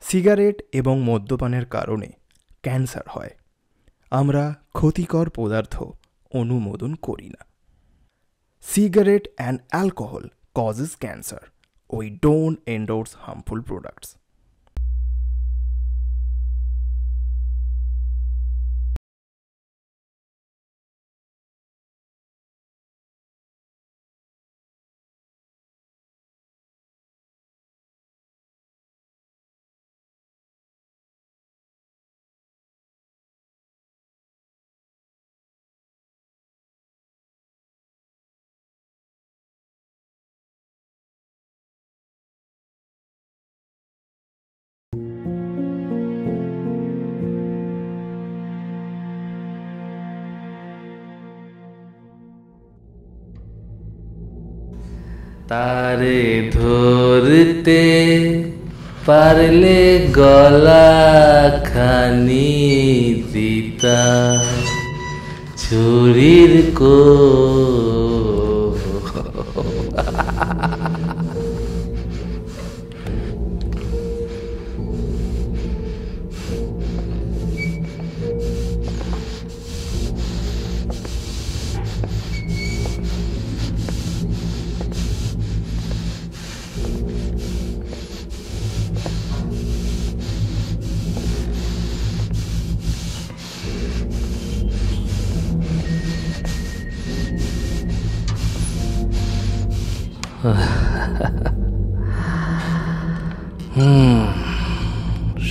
Cigarette এবং মদ্যপানের কারণে cancer হয়। আমরা ক্ষতিকর পদার্থ অনুমোদন করি না। Cigarette and alcohol causes cancer. We don't endorse harmful products. তারে ধরতে পারলে গলা খানি দিতা ছুরির কো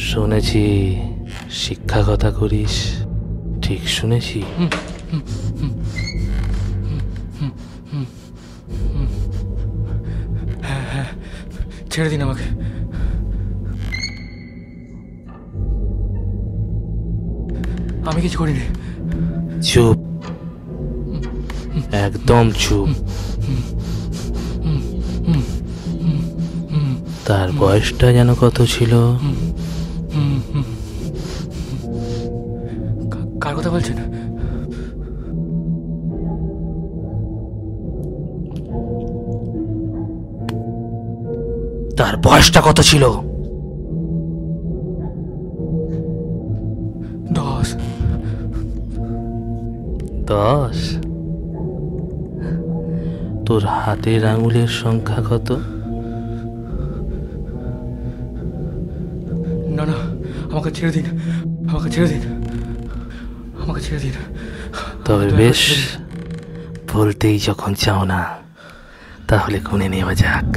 শুনেছি শিক্ষাকতা করিস, ঠিক শুনেছি? হ্যাঁ, ছেড়ে দিন আমাকে। আমি কিছু করিনি। চুপ, একদম চুপ। তার বয়সটা যেন কত ছিল? কার কথা বলছেন? তার বয়সটা কত ছিল? 10। 10? তোর হাতের আঙুলের সংখ্যা কত? না না, আমাকে ছেড়ে দিন, আমাকে ছেড়ে দিন, আমাকে ছেড়ে দিন। তবে বেশ, বলতেই যখন চাও না, তাহলে গুনে নেওয়া যাক।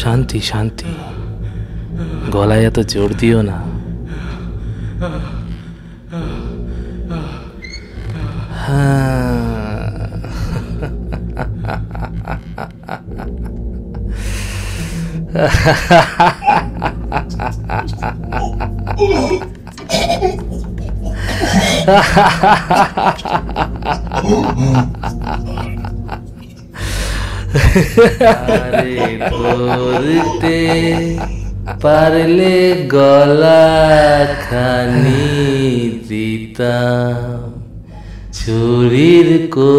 শান্তি শান্তি, গলায় এত জোর দিও না। আরে ধরতে পারলে গলা খানি দিতাম ছুরির কো।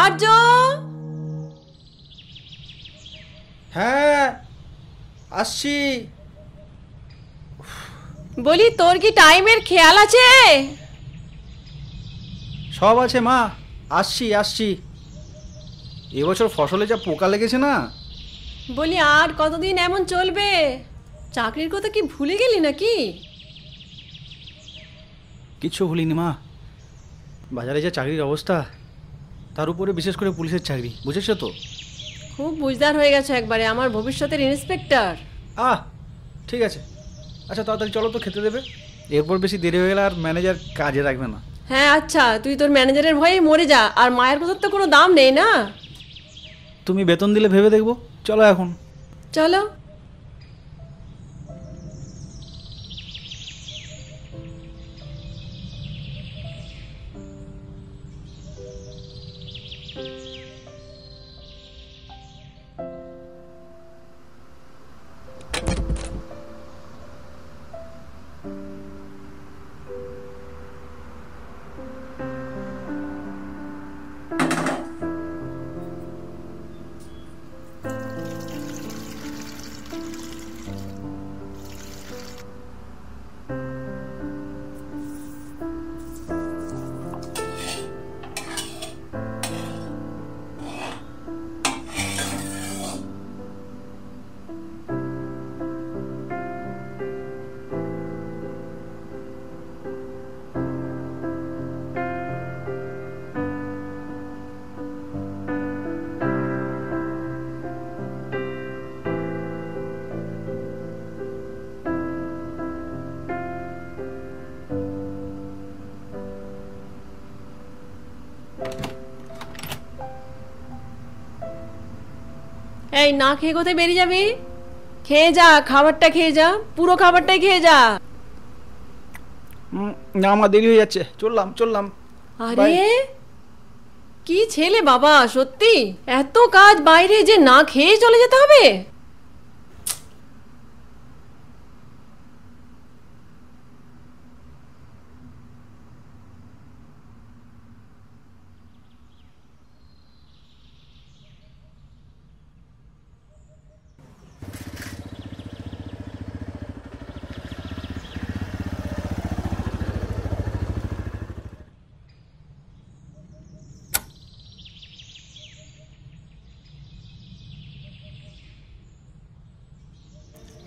আর্য, হ্যাঁ আসছি। বলি তোর কি টাইমের খেয়াল আছে? সব আছে মা, আসছি আসছি। এবছর ফসলে যা পোকা লেগেছে না। বলি আর কতদিন এমন চলবে? চাকরির কথা কি ভুলে গেলি নাকি? কিচ্ছু ভুলিনি মা, বাজারে যা চাকরির অবস্থা, তার উপরে বিশেষ করে পুলিশের চাকরি, বুঝেছো তো? খুব বুঝদার হয়ে গেছে একবারে, আমার ভবিষ্যতের ইন্সপেক্টর। ঠিক আছে, আচ্ছা তাড়াতাড়ি চলো তো, খেতে দেবে। এরপর বেশি দেরি হয়ে গেলে আর ম্যানেজার কাজে রাখবে না। হ্যাঁ আচ্ছা, তুই তোর ম্যানেজারের ভয়েই মরে যা, আর মায়ের কথার তো কোনো দাম নেই না। তুমি বেতন দিলে ভেবে দেখবো, চলো এখন। চলো। এই না খেয়ে কোথায় বেরিয়ে যাবি? খেয়ে যা, খাবারটা খেয়ে যা, পুরো খাবারটাই খেয়ে যা। না আমার দেরি হয়ে যাচ্ছে, চললাম। আরে কি ছেলে বাবা, সত্যি এত কাজ বাইরে যে না খেয়ে চলে যেতে হবে?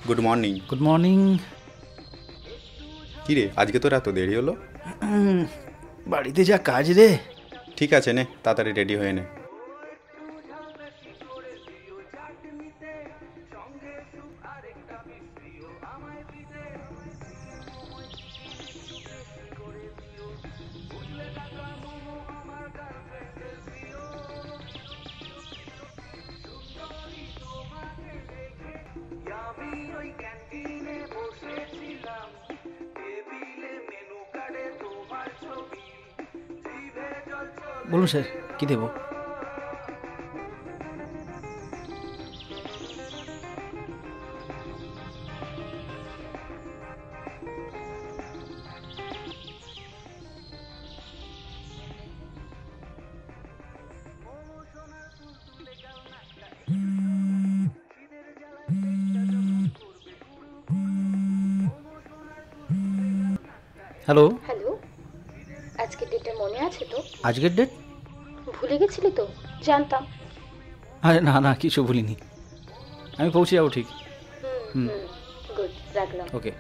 Good morning. Good morning. কী রে, আজকে তোর এত দেরি হলো? বাড়িতে যা কাজ রে। ঠিক আছে, নে তাড়াতাড়ি রেডি হয়ে নে। বলুন স্যার, কি দেবো? হ্যালো। হ্যালো, আজকের ডেটটা মনে আছে তো? আজকের ডেট? ভুলে গেছিলি তো? জানতাম। আরে না কিছু ভুলিনি, আমি পৌঁছে যাবো ঠিক। গুড, রাখলাম। ওকে।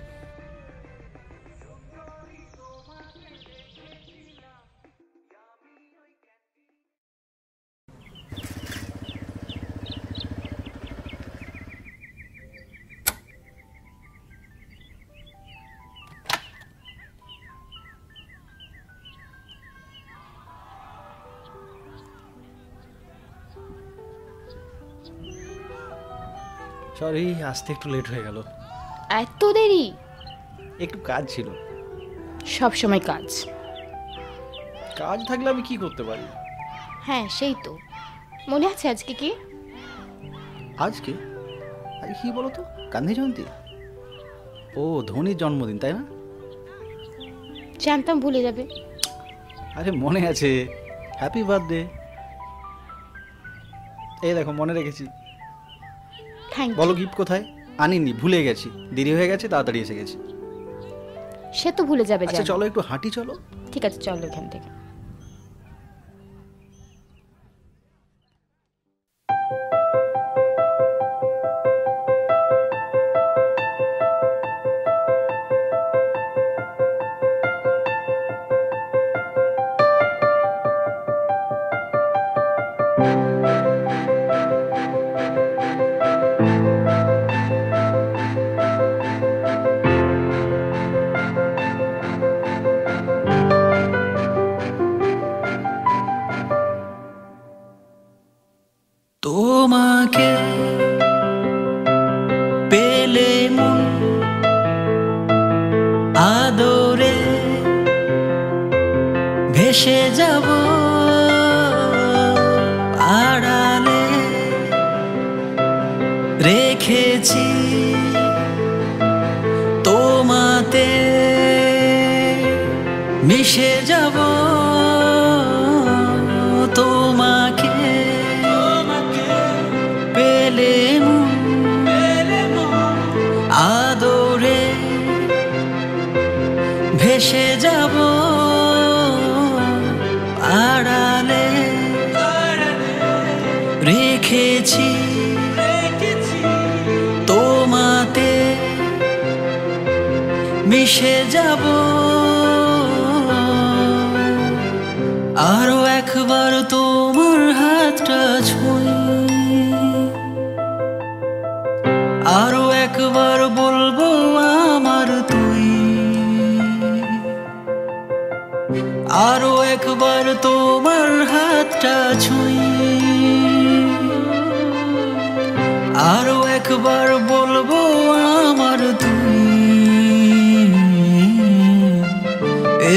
সরি, আসতে একটু লেট হয়ে গেল। এত দেরি? একটু কাজ ছিল। সব সময় কাজ। কাজ থাকলে আমি কি করতে পারি? হ্যাঁ সেই তো। মনে আছে আজকে কি? আজকে কি বলো তো? গান্ধী জয়ন্তী? ও, ধোনির জন্মদিন তাই না? জানতাম ভুলে যাবে। আরে মনে আছে, হ্যাপি বার্থডে। এই দেখো মনে রেখেছি। থ্যাংক বলো ইউ। গিফট কোথায়? আনিনি, ভুলে গেছি, দেরি হয়ে গেছে, তাড়াতাড়ি এসে গেছি। সে তো ভুলে যাবে। আচ্ছা জানি। চলো একটু হাঁটি, চলো। ঠিক আছে, চলো এখান থেকে। তোমাকে পেলে মন আদরে ভেসে যাব আড়ালে রেখেছি তোমাতে মিশে যাব তোমাকে পেলে আদরে ভেসে যাব আড়ালে রেখেছি তোমাতে মিশে যাব আরো একবার তোমার হাতটা ছুঁই আরো একবার বলবো আমার তুই আরো একবার তোমার হাতটা ছুঁই আরো একবার বলবো আমার তুই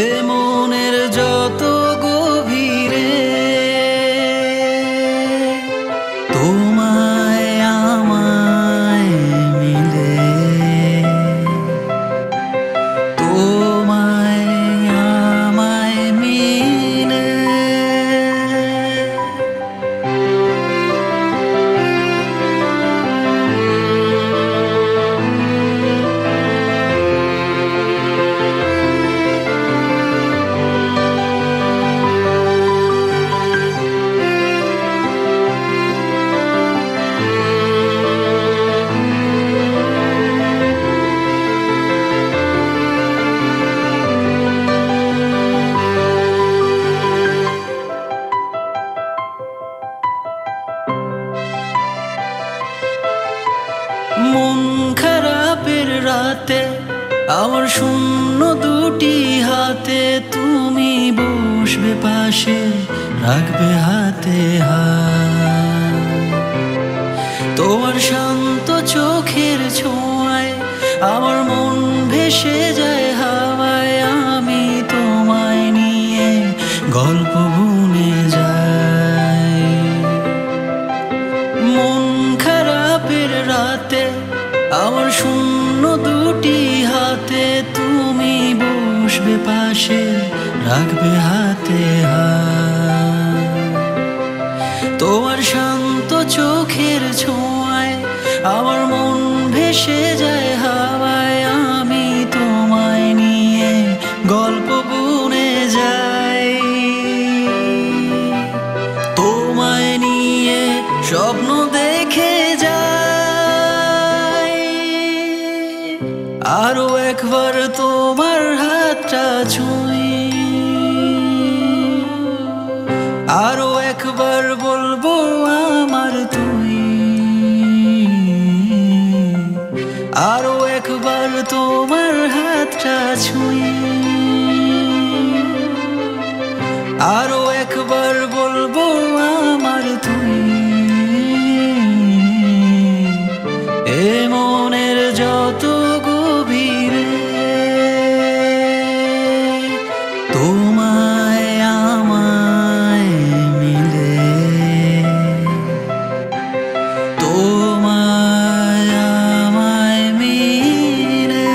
এ মনের যত গভীরে তোমায় আমায় মিলে তোমায় আমায় মিলে মন খারাপের রাতে আমার শূন্য দুটি হাতে তুমি বসবে পাশে রাখবে হাতে হাত তোমার শান্ত চোখের ছোঁয়ায় আমার মন ভেসে যায় হাওয়ায় আমি তোমায় নিয়ে গল্প বুনে যাই মন খারাপের রাতে আমার শূন্য দুটি হাতে তুমি বসবে পাশে রাখবে হাতে হাত তোমার শান্ত চোখের ছোঁয়ায় আমার মন ভেসে যায় হাওয়ায় আমি তোমায় নিয়ে গল্প বুনে যাই তোমায় নিয়ে স্বপ্ন দেখে যাই আরো একবার তোমার হাতটা ছুঁই আরো একবার বলবো আমার তুই আরো একবার তোমার হাতটা ছুঁই আরো একবার বলবো আমার তুই এ মনের যত গভীরে তোমায় আমায় মিলে তোমায় আমায় মিলে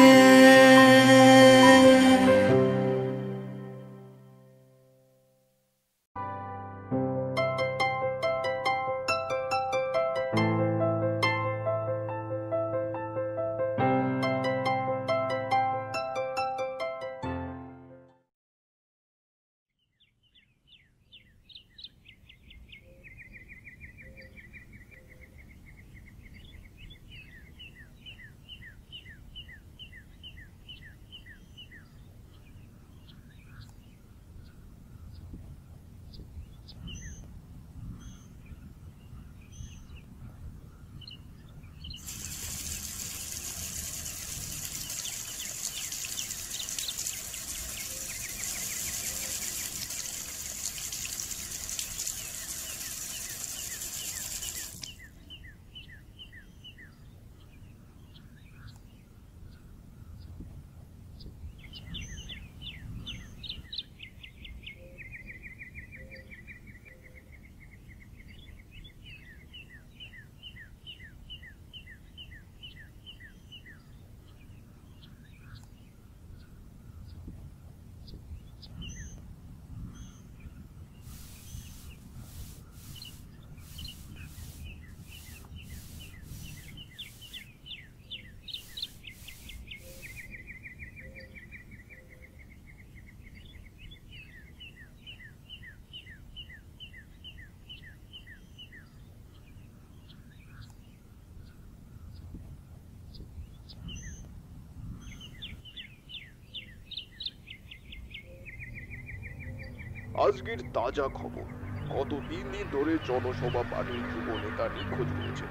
আজকের তাজা খবর, গত 3 দিন ধরে জনসভা পার্টির যুব নেতা নিখোঁজ রয়েছে।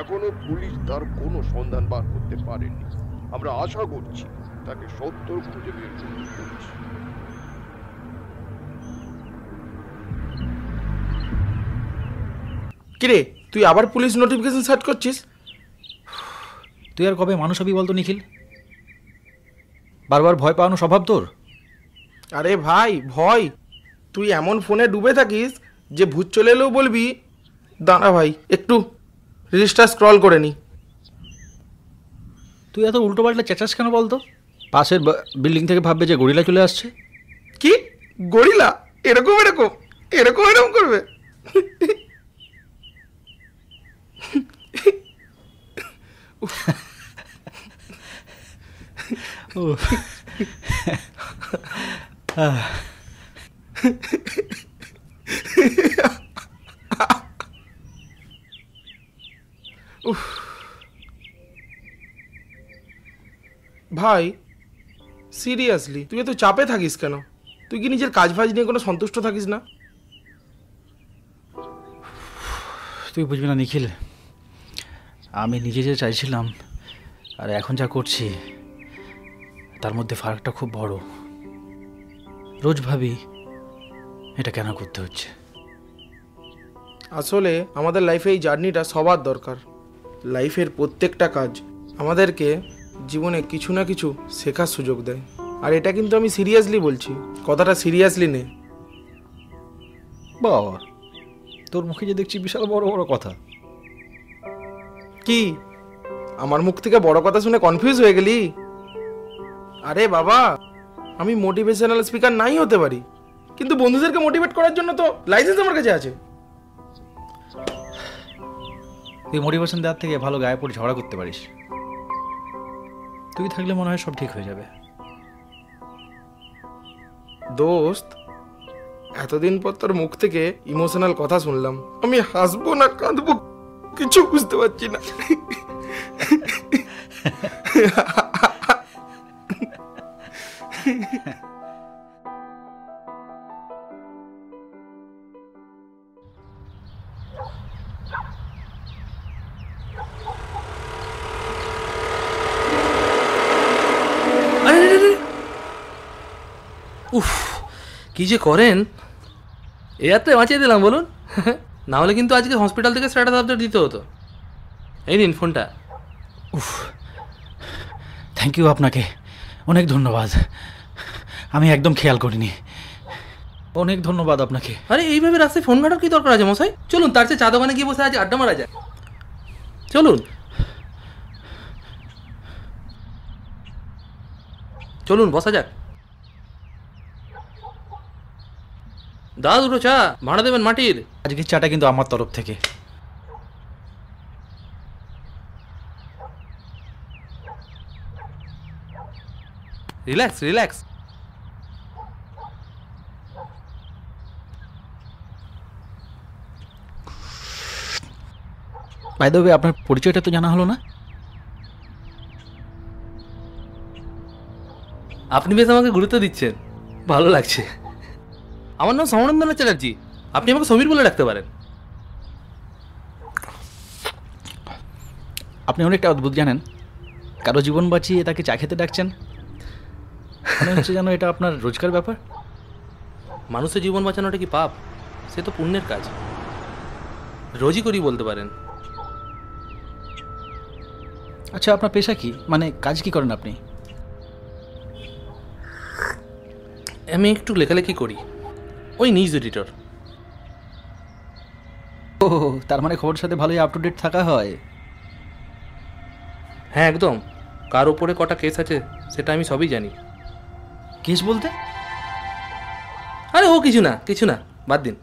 এখনো পুলিশ তার কোনো সন্ধান বার করতে পারেনি। আমরা আশা করছি তাকে সত্তর খুঁজে বের করতে পুলিশ। কিরে, তুই আবার পুলিশ নোটিফিকেশন সার্চ করছিস? তুই আর কবে মানুষ হবি বলতো নিখিল? বারবার ভয় পাওয়ানো স্বভাব তোর? আরে ভাই, ভয়? তুই এমন ফোনে ডুবে থাকিস যে ভূত চলে এলেও বলবি দাঁড়া ভাই একটু রিলসটা স্ক্রল করে নি। তুই এত উল্টো পাল্টা চেঁচাস কেন বলতো? পাশের বিল্ডিং থেকে ভাববে যে গরিলা চলে আসছে। কি গরিলা? এরকম এরকম এরকম এরকম করবে? ভাই সিরিয়াসলি তুই এত চাপে থাকিস কেন? তুই কি নিজের কাজ ফাজ নিয়ে কোনো সন্তুষ্ট থাকিস না? তুই বুঝবি না নিখিল, আমি নিজে যে চাইছিলাম আর এখন যা করছি তার মধ্যে ফারাকটা খুব বড়। রোজ ভাবি এটা কেন করতে হচ্ছে। আসলে আমাদের লাইফে এই জার্নিটা সবার দরকার। লাইফের প্রত্যেকটা কাজ আমাদেরকে জীবনে কিছু না কিছু শেখার সুযোগ দেয়। আর এটা কিন্তু আমি সিরিয়াসলি বলছি, কথাটা সিরিয়াসলি নে। বাবা, তোর মুখে যে দেখছি বিশাল বড় বড় কথা। কি আমার মুখ থেকে বড় কথা শুনে কনফিউজ হয়ে গেলি? আরে বাবা, আমি মোটিভেশনাল স্পিকার নাই হতে পারি, কিন্তু বন্ধুদেরকে মোটিভেট করার জন্য তো লাইসেন্স আমার কাছে আছে। তুই মোটিভেশন দেওয়ার থেকে ভালো গায়ে পড়ে ঝগড়া করতে পারিস। তুই থাকলে মনে হয় সব ঠিক হয়ে যাবে। দোস্ত, এতদিন পর তোর মুখ থেকে ইমোশনাল কথা শুনলাম, আমি হাসবো না কাঁদবো কিছু বুঝতে পারছি না। উফ, কি যে করেন! এই রাত্রে বাঁচিয়ে দিলাম বলুন। না হলে কিন্তু আজকে হসপিটাল থেকে স্ট্যাটাস আপডেট দিতে হতো। এই নিন ফোনটা। উফ, থ্যাংক ইউ, আপনাকে অনেক ধন্যবাদ। আমি একদম খেয়াল করিনি, অনেক ধন্যবাদ আপনাকে। আরে এইভাবে রাস্তায় ফোন ঘাটার কি দরকার আছে মশাই? চলুন তার চেয়ে চা দোকানে গিয়ে বসে আজ আড্ডা মারা যায়। চলুন চলুন বসা যাক। দাদা দুটো চা ভাড়া দেবেন মাটির। আজকের চাটা কিন্তু আমার তরফ থেকে। Relax relax. By the way, আপনার পরিচয়টা তো জানা হলো না। আপনি বেশ আমাকে গুরুত্ব দিচ্ছেন, ভালো লাগছে। আমার নাম সমরেন্দ্রনাথ চ্যাটার্জি, আপনি আমাকে সমীর বলে রাখতে পারেন। আপনি অনেকটা অদ্ভুত জানেন, কারো জীবন বাঁচিয়ে তাকে চা খেতে ডাকছেন। মনে হচ্ছে যেন এটা আপনার রোজকার ব্যাপার। মানুষের জীবন বাঁচানোটা কি পাপ? সে তো পুণ্যের কাজ, রোজই করি বলতে পারেন। আচ্ছা, আপনার পেশা কি, মানে কাজ কি করেন আপনি? আমি একটু লেখালেখি করি, ওই নিউজ এডিটর। ও, তার মানে খবরের সাথে ভালোই আপ টু ডেট থাকা হয়। হ্যাঁ একদম, কার ওপরে কটা কেস আছে সেটা আমি সবই জানি। কেস বলতে? আরে ও কিছু না কিছু না, বাদ দিন।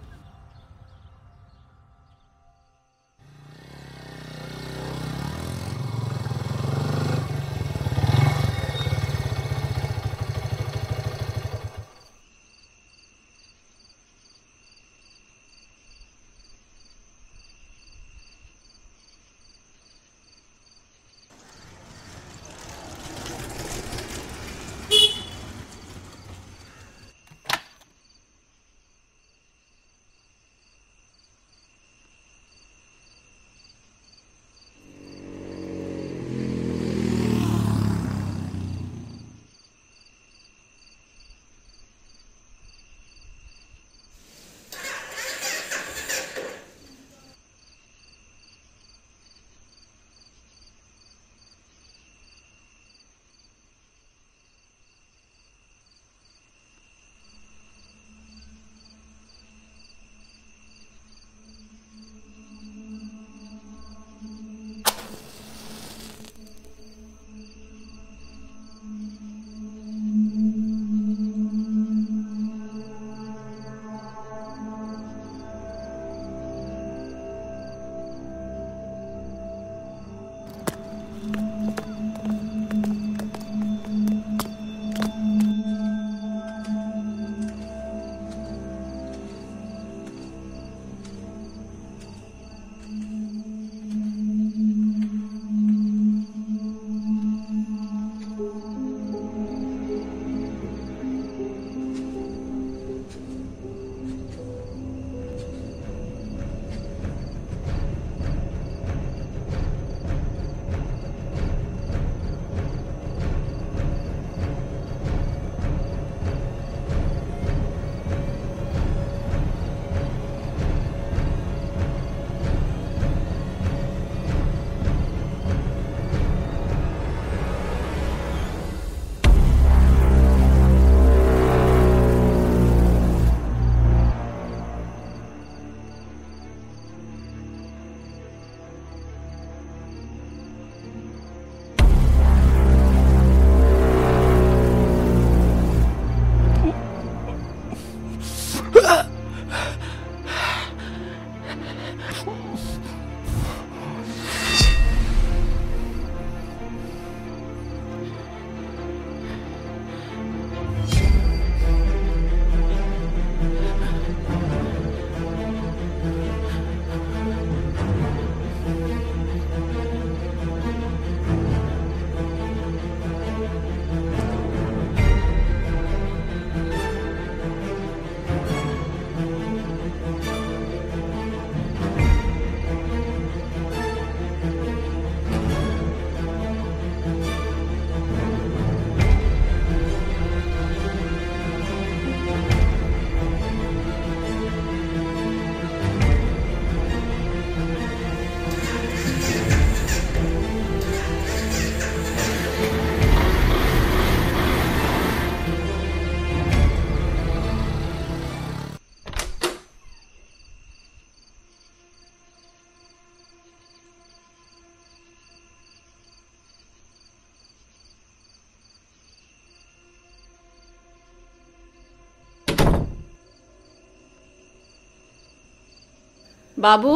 বাবু,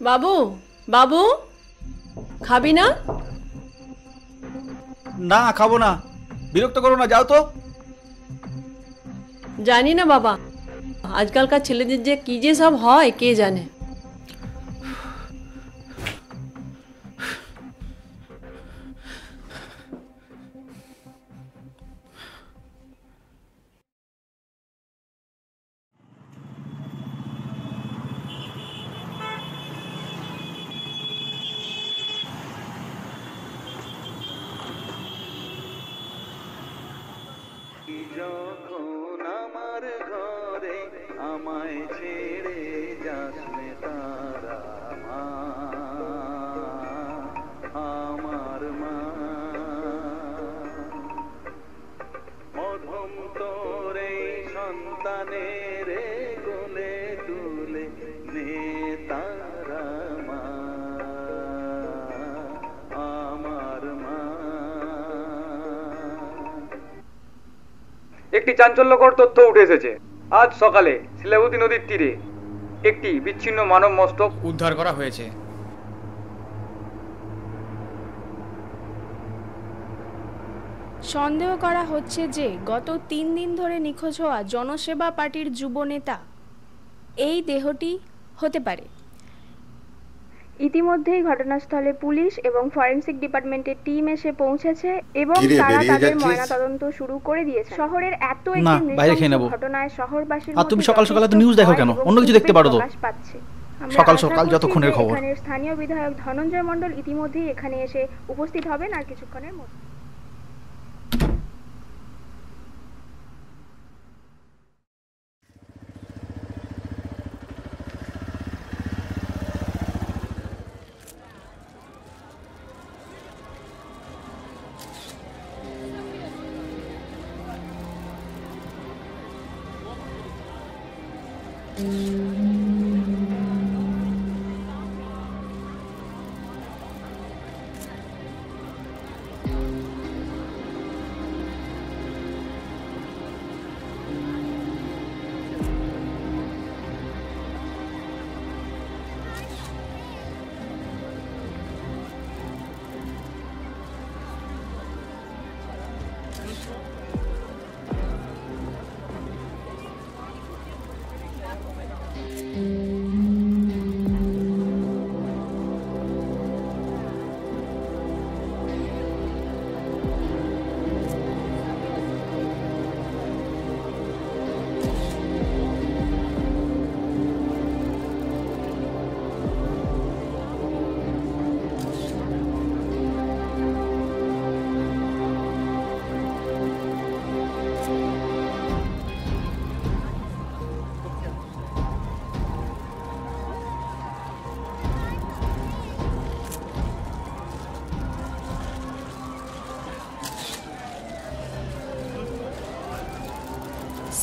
বাবু, বাবু, খাবি না? না, খাবো না। বিরক্ত করো না, যাও তো। জানি না বাবা, আজকালকার ছেলেদের যে কি যে সব হয় কে জানে। যখন আমার ঘরে আমায় ছেড়ে যাসনে তারা মা, আমার মা, মধম তোর এই সন্তানের কোলে তুলে নে তারা মা, আমার মা। একটি চাঞ্চল্যকর তথ্য উঠে এসেছে। আজ সকালে শিলাবতী নদীর তীরে একটি বিচ্ছিন্ন মানব মস্তক উদ্ধার করা হয়েছে। সন্দেহ করা হচ্ছে যে গত 3 দিন ধরে নিখোঁজ হওয়া জনসেবা পার্টির যুব নেতা এই দেহটি হতে পারে। ইতিমধ্যেই ঘটনাস্থলে পুলিশ এবং ফরেনসিক ডিপার্টমেন্টের টিম এসে পৌঁছেছে এবং তারা তাদের ময়নাতদন্ত শুরু করে দিয়েছে। শহরের এত একটি ঘটনায় শহরবাসীর আর তুমি সকাল সকাল এত নিউজ দেখো কেন? অন্য কিছু দেখতে পারো তো। সকাল সকাল যতক্ষণের খবর। এখানের স্থানীয় বিধায়ক ধনঞ্জয় মণ্ডল ইতিমধ্যেই এখানে এসে উপস্থিত হবেন আর কিছুক্ষণের মধ্যে।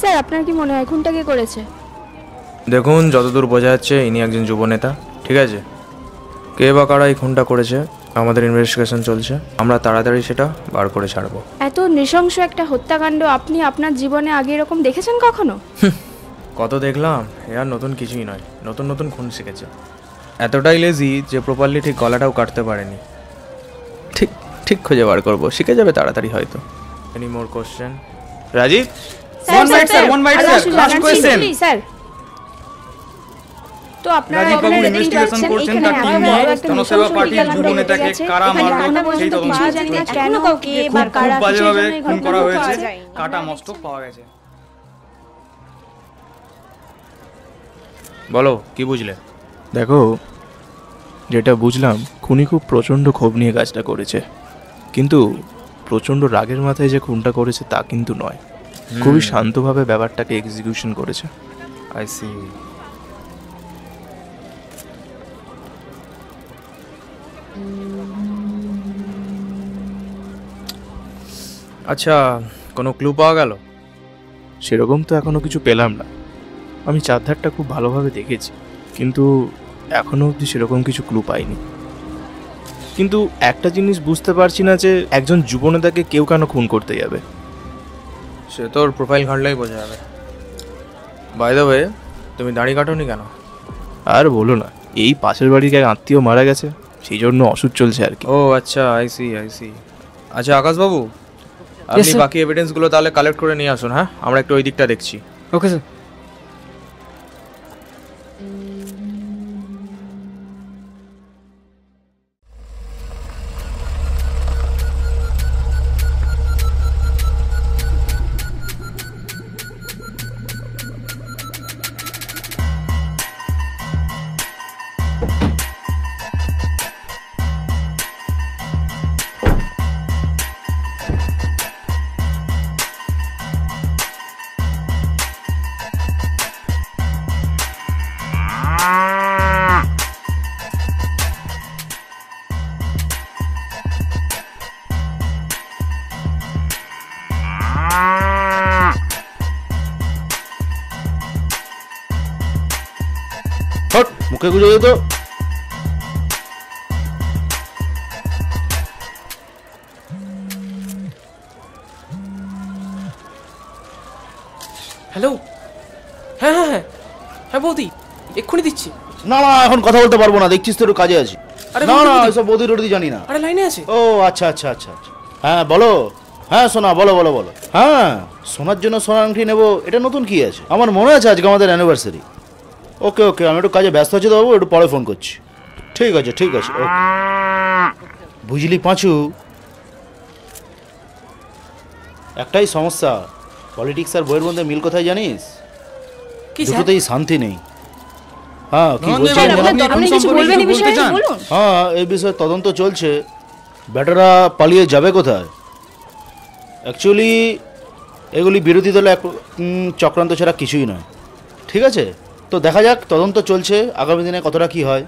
স্যার, আপনার কি মনে হয় খুনটা কে করেছে? দেখুন, যতদূর বোঝা যাচ্ছে ইনি একজন যুবনেতা, ঠিক আছে? কে বা কারা এই খুনটা করেছে আমাদের ইনভেস্টিগেশন চলছে, আমরা তাড়াতাড়ি সেটা বার করে ছাড়বো। এত নৃশংস একটা হত্যাকাণ্ড আপনি আপনার জীবনে আগে এরকম দেখেছেন কখনো? কত দেখলাম, এ আর নতুন কিছুই নয়, নতুন নতুন খুন শিখেছে। এতটাই লেজি যে প্রপারলি ঠিক গলাটাও কাটতে পারেনি। ঠিক ঠিক খুঁজে বার করবো, শিখে যাবে তাড়াতাড়ি হয়তো। Any more question? Rajiv, one bite sir, last question sir. তো আপনারা রাজীববাবু ইনভেস্টিগেশন করছেন তার টিম নিয়ে জনসেবা পার্টির যুব নেতাকে কারা মারলো সেই তদন্ত চলছে। কেন কাউকে বা কারা খুব বাজেভাবে খুন করা হয়েছে, কাটা মস্তক পাওয়া গেছে। বলো কি বুঝলে? দেখো, যেটা বুঝলাম খুনি খুব প্রচণ্ড ক্ষোভ নিয়ে কাজটা করেছে, কিন্তু প্রচণ্ড রাগের মাথায় যে খুনটা করেছে তা কিন্তু নয়। খুবই শান্তভাবে ব্যাপারটাকে এক্সিকিউশন করেছে। I see. আচ্ছা, কোনো ক্লু পাওয়া গেল? সেরকম তো এখনো কিছু পেলাম না। আমি চারধারটা খুব ভালোভাবে দেখেছি, কিন্তু এখনো অবধি সেরকম কিছু ক্লু পাইনি। কিন্তু একটা জিনিস বুঝতে পারছি না যে একজন যুবনেতাকে কেউ কেন খুন করতে যাবে। সে তোর প্রোফাইল ঘাঁটলেই বোঝা যাবে। বাই দ্য ওয়ে, তুমি দাড়ি কাটোনি কেন? আর বলো না, এই পাশের বাড়ির এক আত্মীয় মারা গেছে, সেই জন্য ওষুধ চলছে আর কি। ও আচ্ছা, আই সি। আচ্ছা আকাশবাবু, আপনি বাকি এভিডেন্সগুলো তাহলে কালেক্ট করে নিয়ে আসুন। হ্যাঁ, আমরা একটু ওই দিকটা দেখছি। Okay sir. মুখে গুজে যেত। হ্যালো, হ্যাঁ হ্যাঁ হ্যাঁ হ্যাঁ বৌদি, এক্ষুনি দিচ্ছি। না না, এখন কথা বলতে পারবো না, দেখছিস তো একটু কাজে আছি। না না, এসব বৌদি টৌদি জানি না। আরে লাইনে আছে। ও আচ্ছা আচ্ছা আচ্ছা আচ্ছা, হ্যাঁ বলো। হ্যাঁ সোনা, বলো বলো বলো। হ্যাঁ, সোনার জন্য সোনার আংটি নেবো, এটা নতুন কি আছে? আমার মনে আছে আজকে আমাদের অ্যানিভার্সারি। ওকে ওকে, আমি একটু কাজে ব্যস্ত আছি তো বাবু, একটু পরে ফোন করছি। ঠিক আছে ঠিক আছে, ওকে। বুঝলি পাঁচু, একটাই সমস্যা, পলিটিক্স আর বইয়ের মধ্যে মিল কোথায় জানিস? দুটোতেই শান্তি নেই। হ্যাঁ, কি বলছেন? হ্যাঁ, এই বিষয়ে তদন্ত চলছে। ব্যাটারা পালিয়ে যাবে কোথায়? অ্যাকচুয়ালি এগুলি বিরোধী দলে এক চক্রান্ত ছাড়া কিছুই নয়। ঠিক আছে, তো দেখা যাক, তদন্ত চলছে, আগামী দিনে কতটা কি হয়।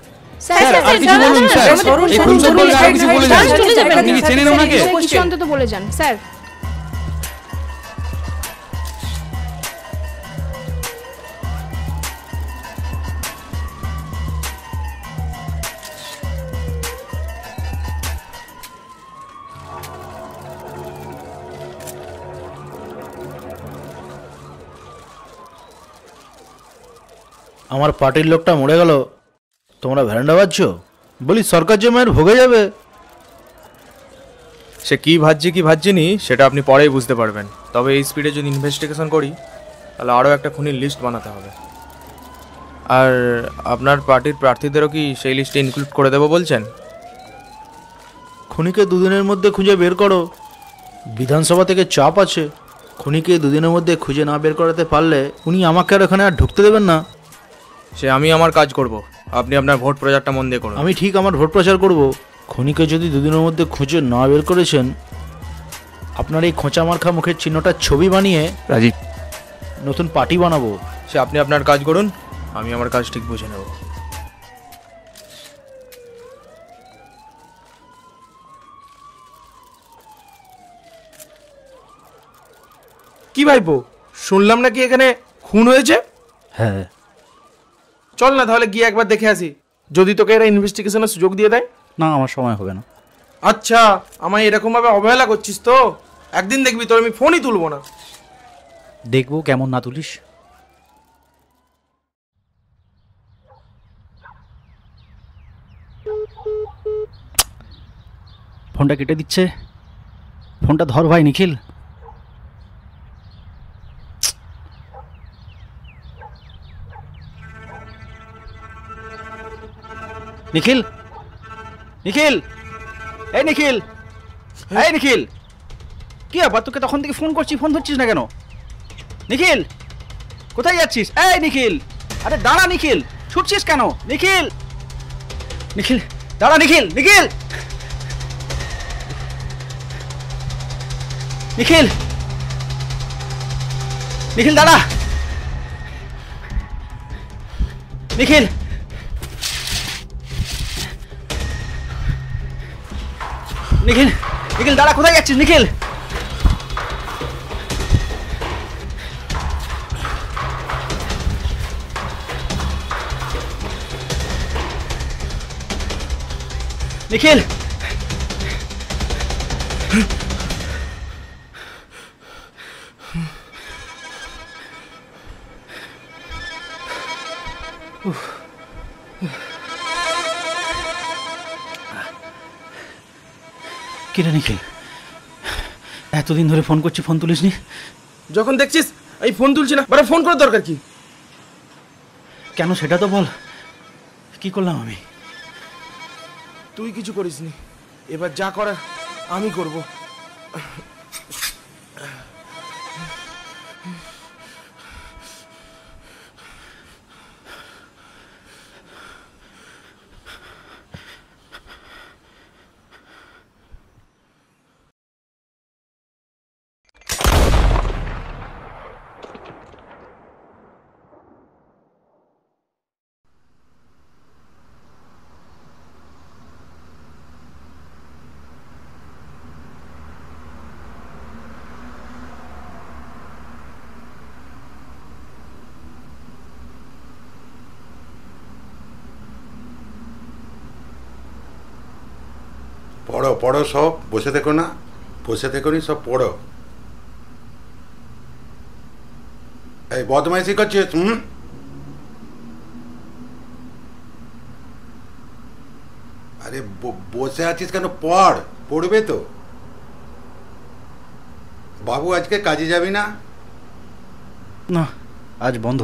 অন্তত বলে যান স্যার। আমার পার্টির লোকটা মরে গেল, তোমরা ভ্যারান্ডা বাজছো? বলি সরকার যে মায়ের ভোগে যাবে। সে কি ভাবছে কি ভাবছেনি সেটা আপনি পরেই বুঝতে পারবেন। তবে এই স্পিডে যদি ইনভেস্টিগেশন করি তাহলে আরও একটা খুনির লিস্ট বানাতে হবে। আর আপনার পার্টির প্রার্থীদেরও কি সেই লিস্টে ইনক্লুড করে দেবো বলছেন? খুনিকে দুদিনের মধ্যে খুঁজে বের করো। বিধানসভা থেকে চাপ আছে, খুনিকে দুদিনের মধ্যে খুঁজে না বের করাতে পারলে উনি আমাকে আর এখানে আর ঢুকতে দেবেন না। সে আমি আমার কাজ করব, আপনি আপনার ভোট প্রচারটা মন দিয়ে করুন। আমি ঠিক আমার ভোট প্রচার করব। খুনিকে যদি দুদিনের মধ্যে খুঁজে না বের করেছেন, আপনার এই খোঁচা মার্খা মুখের চিহ্নটার ছবি বানিয়ে রাজীব নতুন পার্টি বানাবো। সে আপনি আপনার কাজ করুন, আমি আমার কাজ ঠিক বুঝে নেব। কি ভাইপো, শুনলাম নাকি এখানে খুন হয়েছে? হ্যাঁ, চল না তাহলে গিয়ে একবার দেখে আসি, যদি তোকে এরা ইনভেস্টিগেশনের সুযোগ দিয়ে দেয়। না, আমার সময় হবে না। আচ্ছা, আমায় এরকম ভাবে অবহেলা করছিস তো? একদিন দেখবি তোর আমি ফোনই তুলবো না। দেখবো কেমন না তুলিস। ফোনটা কেটে দিচ্ছে। ফোনটা ধর ভাই নিখিল। নিখিল, নিখিল, এই নিখিল, এই নিখিল, কি আবার তোকে তখন থেকে ফোন করছি, ফোন ধরছিস না কেন? নিখিল, কোথায় যাচ্ছিস? এই নিখিল, আরে দাঁড়া নিখিল, ছুটছিস কেন? নিখিল, নিখিল দাঁড়া, নিখিল, নিখিল, নিখিল, নিখিল দাঁড়া, নিখিল, নিখিল, নিখিল দাঁড়া, কোথায় যাচ্ছিস নিখিল? নিখিল, কিরে নিখিল, এতদিন ধরে ফোন করছি, ফোন তুলিসনি? যখন দেখছিস এই ফোন তুলছি না, ফোন করার দরকার কি? কেন সেটা তো বল, কি করলাম আমি? তুই কিছু করিসনি, এবার যা করার আমি করব। পড়ো পড়ো, সব বসে থেকো না, বসে থেকো নি, সব পড়ো। এই বদমাইশি করছিস? আরে বসে আছিস কেন? পড়, পড়বে তো। বাবু আজকে কাজে যাবি না? না, আজ বন্ধ।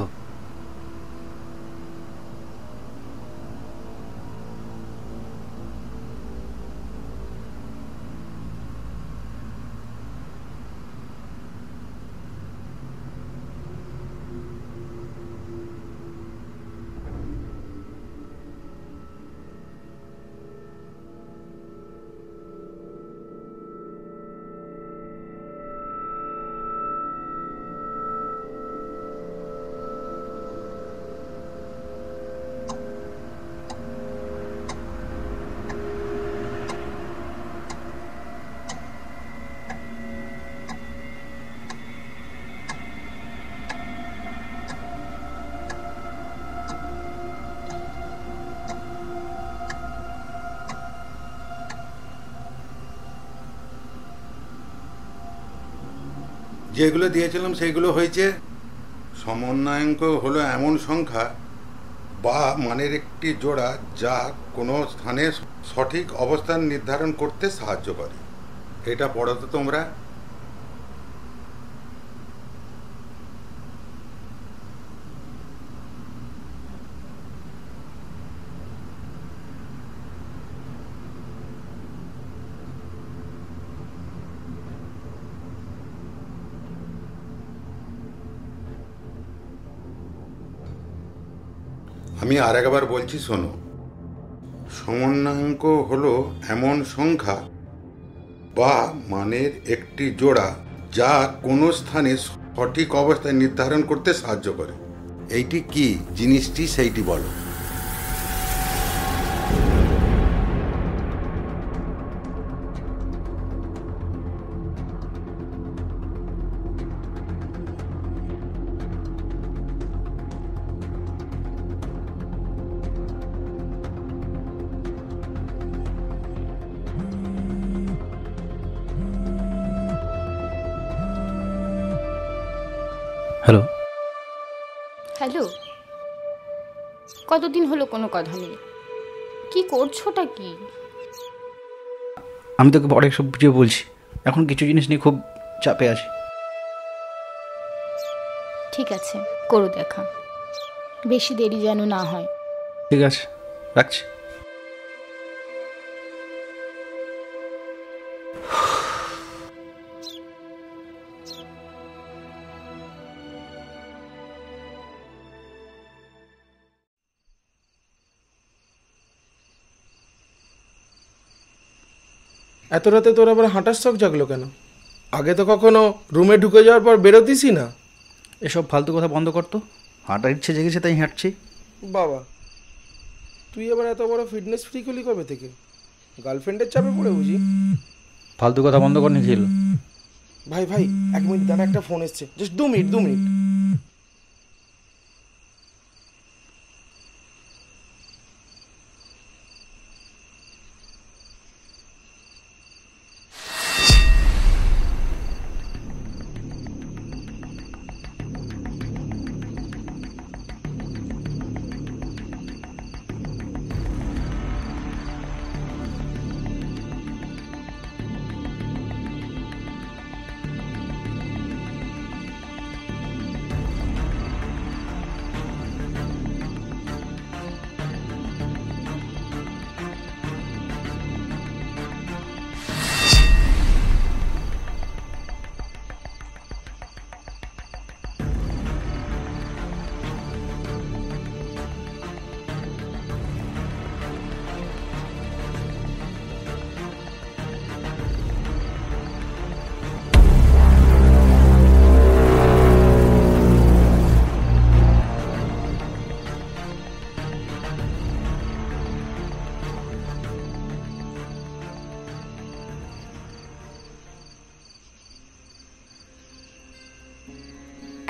যেগুলো দিয়েছিলাম সেগুলো হয়েছে। সমন্বয়াঙ্ক হলো এমন সংখ্যা বা মানের একটি জোড়া যা কোনো স্থানে সঠিক অবস্থান নির্ধারণ করতে সাহায্য করে। এটা পড়ো তো তোমরা। আমি আর একবার বলছি, শোনো। সমন্বয়াঙ্ক হলো এমন সংখ্যা বা মানের একটি জোড়া যা কোনো স্থানে সঠিক অবস্থায় নির্ধারণ করতে সাহায্য করে। এইটি কি জিনিসটি সেইটি বলো। হ্যালো। হ্যালো, কতদিন হলো কোনো কথা নেই, কি করছোটা কি? আমি তোকে পরে সব বুঝিয়ে বলছি, এখন কিছু জিনিস নিয়ে খুব চাপে আছি। ঠিক আছে, করো দেখা, বেশি দেরি যেন না হয়। ঠিক আছে, রাখছি। এত রাতে তোর আবার হাঁটার শখ জাগলো কেন? আগে তো কখনো রুমে ঢুকে যাওয়ার পর বেরোতিসই না। এসব ফালতু কথা বন্ধ করতো, হাঁটার ইচ্ছে জেগেছে তাই হাঁটছি। বাবা, তুই আবার এত বড় ফিটনেস ফ্রিক হলি কবে থেকে? গার্লফ্রেন্ডের চাপে পড়ে বুঝি? ফালতু কথা বন্ধ কর নিখিল। ভাই ভাই 1 মিনিট দাঁড়া, একটা ফোন এসছে, জাস্ট 2 মিনিট 2 মিনিট।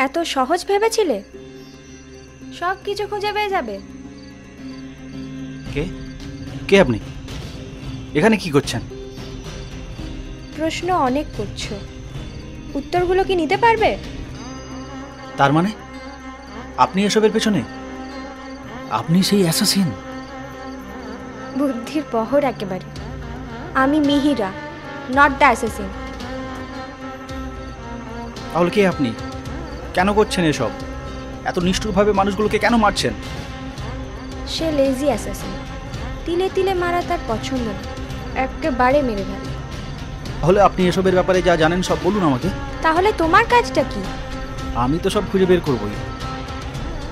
এত সহজ ভেবেছিলে সব কিছু খুঁজে পেয়ে যাবে? কে কে আপনি? এখানে কি করছেন? প্রশ্ন অনেক করছো, উত্তরগুলো কি নিতে পারবে? তার মানে আপনি এসবের পেছনে? আপনি সেই অ্যাসাসিন? বুদ্ধির বহর একেবারে। আমি মিহিরা, নট দ্য অ্যাসাসিন। তাহলে কে আপনি? কেন করছেন এসব? এত নিষ্ঠুরভাবে মানুষগুলোকে কেন মারছেন? সে লেজি অ্যাসাসিন, তিলে তিলে মারা তার পছন্দ না, একেবারে মেরে ফেলে। তাহলে আপনি এসবের ব্যাপারে যা জানেন সব বলুন আমাকে। তাহলে তোমার কাজটা কি? আমি তো সব খুঁজে বের করবই,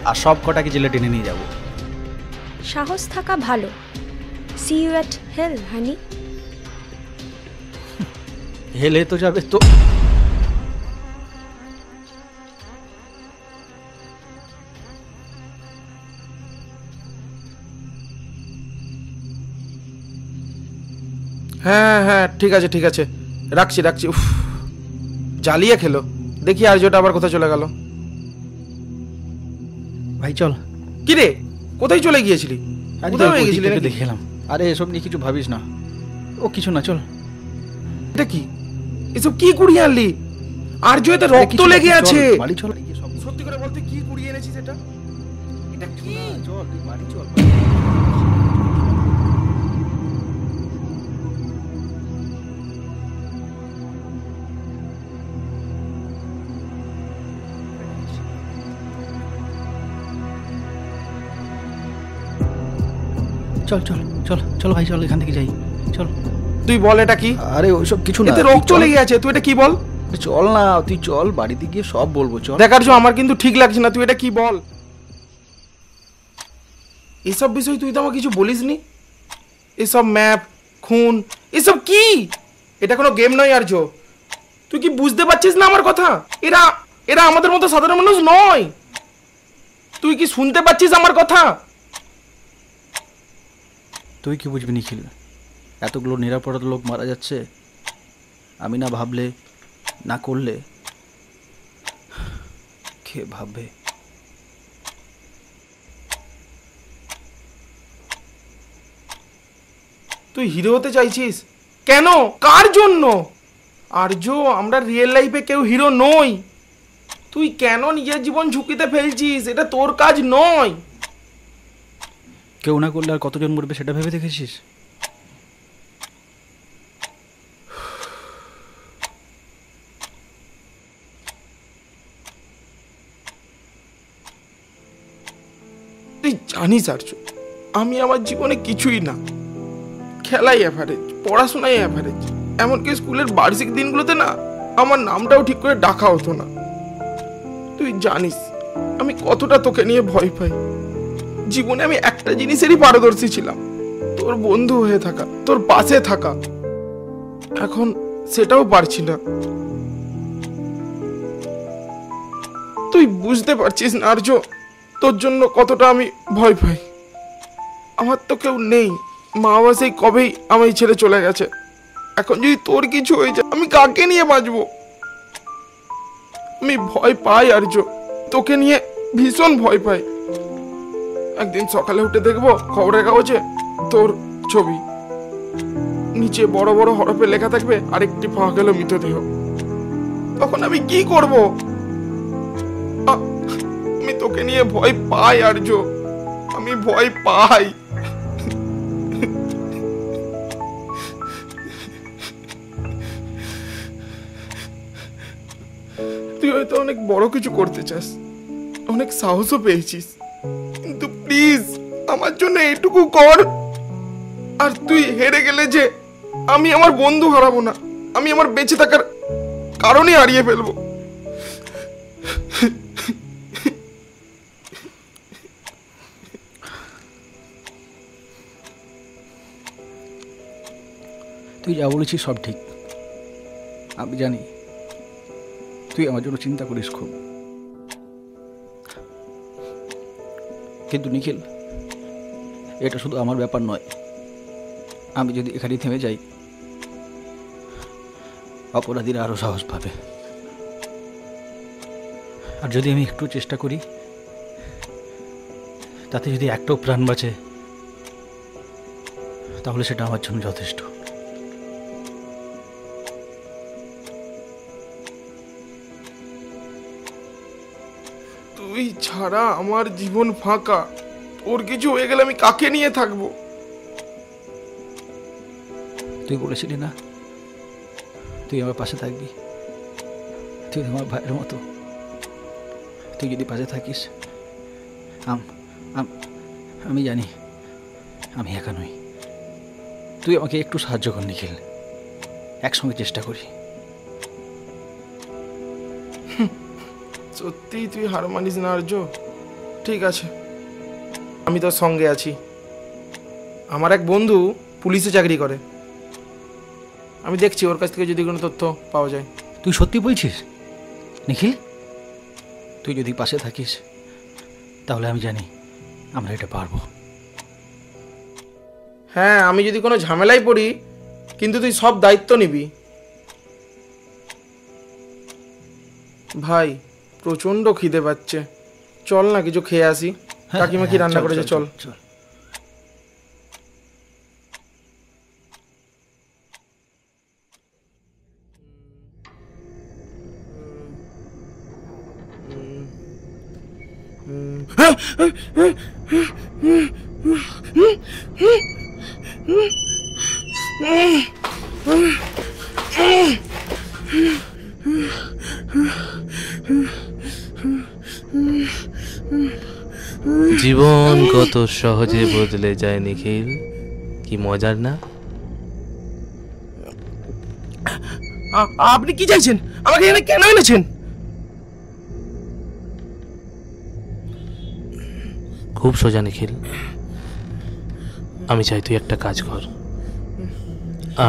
আর সব কটাকে জেলে টেনে নিয়ে যাব। সাহস থাকা ভালো। সি ইউ অ্যাট হেল, হানি। হেলে তো যাবে তো। হ্যাঁ হ্যাঁ ঠিক আছে ঠিক আছে, রাখছি রাখছি। উফ, জ্বালিয়ে খেলো। দেখি আর্যটা আবার কোথায় চলে গেল। ভাই চল। কি রে, কোথায় চলে গিয়েছিলি? কোথায় হয়ে গেছিলি? দেখে এলাম। আরে এসব নিয়ে কিছু ভাবিস না, ও কিছু না, চল। এটা কি? এসব কি কুড়িয়ে আনলি? আর্য এতে রক্ত লেগে আছে। বাড়ি চল। সত্যি করে বলতে কি কুড়িয়ে এনেছিস এটা? এটা কি? চল তুই বাড়ি চল। চল চল চল চল ভাই চল, এখান থেকে যাই, চল। তুই বল এটা কি? আরে ওইসব কিছু না, এতে রক্ত লেগে আছে, তুই এটা কি বল? চল না, তুই চল, বাড়িতে গিয়ে সব বলবো, চল। দেখার জন্য আমার কিন্তু ঠিক লাগছে না, তুই এটা কি বল? এসব বিষয় তুই তো আমাকে কিছু বলিসনি। এসব ম্যাপ, খুন, এসব কি? এটা কোনো গেম নয় আর্য, তুই কি বুঝতে পারছিস না আমার কথা? এরা এরা আমাদের মতো সাধারণ মানুষ নয়। তুই কি শুনতে পাচ্ছিস আমার কথা? তুই কি বুঝবি নিখিল? এতগুলো নিরাপরাধ লোক মারা যাচ্ছে, আমি না ভাবলে, না করলে কে ভাববে? তুই হিরো হতে চাইছিস কেন? কার জন্য? আর্য, আমরা রিয়েল লাইফে কেউ হিরো নই। তুই কেন নিজের জীবন ঝুঁকিতে ফেলছিস? এটা তোর কাজ নয়। কেউ না করলে আর কতজন মরবে সেটা ভেবে দেখেছিস? জানিস আর্য, আমি আমার জীবনে কিছুই না। খেলাই অ্যাভারেজ, পড়াশোনায় অ্যাভারেজ, এমনকি স্কুলের বার্ষিক দিনগুলোতে না আমার নামটাও ঠিক করে ডাকা হতো না। তুই জানিস আমি কতটা তোকে নিয়ে ভয় পাই। জীবনে আমি একটা জিনিসেরই পারদর্শী ছিলাম, তোর বন্ধু হয়ে থাকা, তোর পাশে থাকা। এখন সেটাও পারছি না। তুই বুঝতে পারছিস না আর্য, তোর জন্য কতটা আমি ভয় পাই। আমার তো কেউ নেই, মা বাবা সেই কবেই আমায় ছেড়ে চলে গেছে। এখন যদি তোর কিছু হয়ে যায় আমি কাকে নিয়ে বাঁচবো? আমি ভয় পাই আর্য, তোকে নিয়ে ভীষণ ভয় পাই। একদিন সকালে উঠে দেখবো খবরের কাগজে তোর ছবি, নিচে বড় বড় হরফে লেখা থাকবে আরেকটি পাওয়া গেল মৃতদেহ। তখন আমি কি করব? আমি তোকে নিয়ে ভয় পাই আর্য, আমি ভয় পাই। তুই হয়তো অনেক বড় কিছু করতে চাস, অনেক সাহসও পেয়েছিস, কিন্তু প্লিজ আমার জন্য এটুকু কর। আর তুই হেরে গেলে যে আমি আমার বন্ধু হারাবো না, আমি আমার বেঁচে থাকার কারণে হারিয়ে ফেলবো। তুই যা বলেছিস সব ঠিক, আমি জানি তুই আমার জন্য চিন্তা করিস খুব। কিন্তু নিখিল, এটা শুধু আমার ব্যাপার নয়। আমি যদি এখানে থেমে যাই, অপরাধীরা আরো সাহস পাবে। আর যদি আমি একটু চেষ্টা করি, তাতে যদি একটাও প্রাণ বাঁচে, তাহলে সেটা আমার জন্য যথেষ্ট। তুই ছাড়া আমার জীবন ফাঁকা। ওর কিছু হয়ে গেলে আমি কাকে নিয়ে থাকবো? তুই বলেছিলি না তুই আমার পাশে থাকবি, তুই আমার ভাইয়ের মতো। তুই যদি পাশে থাকিস, আমি জানি আমি একা নই। তুই আমাকে একটু সাহায্য কর নিখিল, একসঙ্গে চেষ্টা করি। সত্যি তুই হার মানিস না আর্য? ঠিক আছে, আমি তোর সঙ্গে আছি। আমার এক বন্ধু পুলিশে চাকরি করে, আমি দেখছি ওর কাছ থেকে যদি কোনো তথ্য পাওয়া যায়। তুই সত্যি বলছিস নিখিল? তুই যদি পাশে থাকিস তাহলে আমি জানি আমরা এটা পারবো। হ্যাঁ, আমি যদি কোনো ঝামেলায় পড়ি, কিন্তু তুই সব দায়িত্ব নিবি। ভাই, প্রচন্ড খিদে পাচ্ছে, চল না কিছু খেয়ে আসি। কাকিমা কি রান্না করেছে, চল। জীবন কত সহজে বদলে যায় নিখিল, কি মজার না? আপনি কি চাইছেন? আমাকে এখানে কেন এনেছেন? খুব সোজা নিখিল, আমি চাই তুই একটা কাজ কর,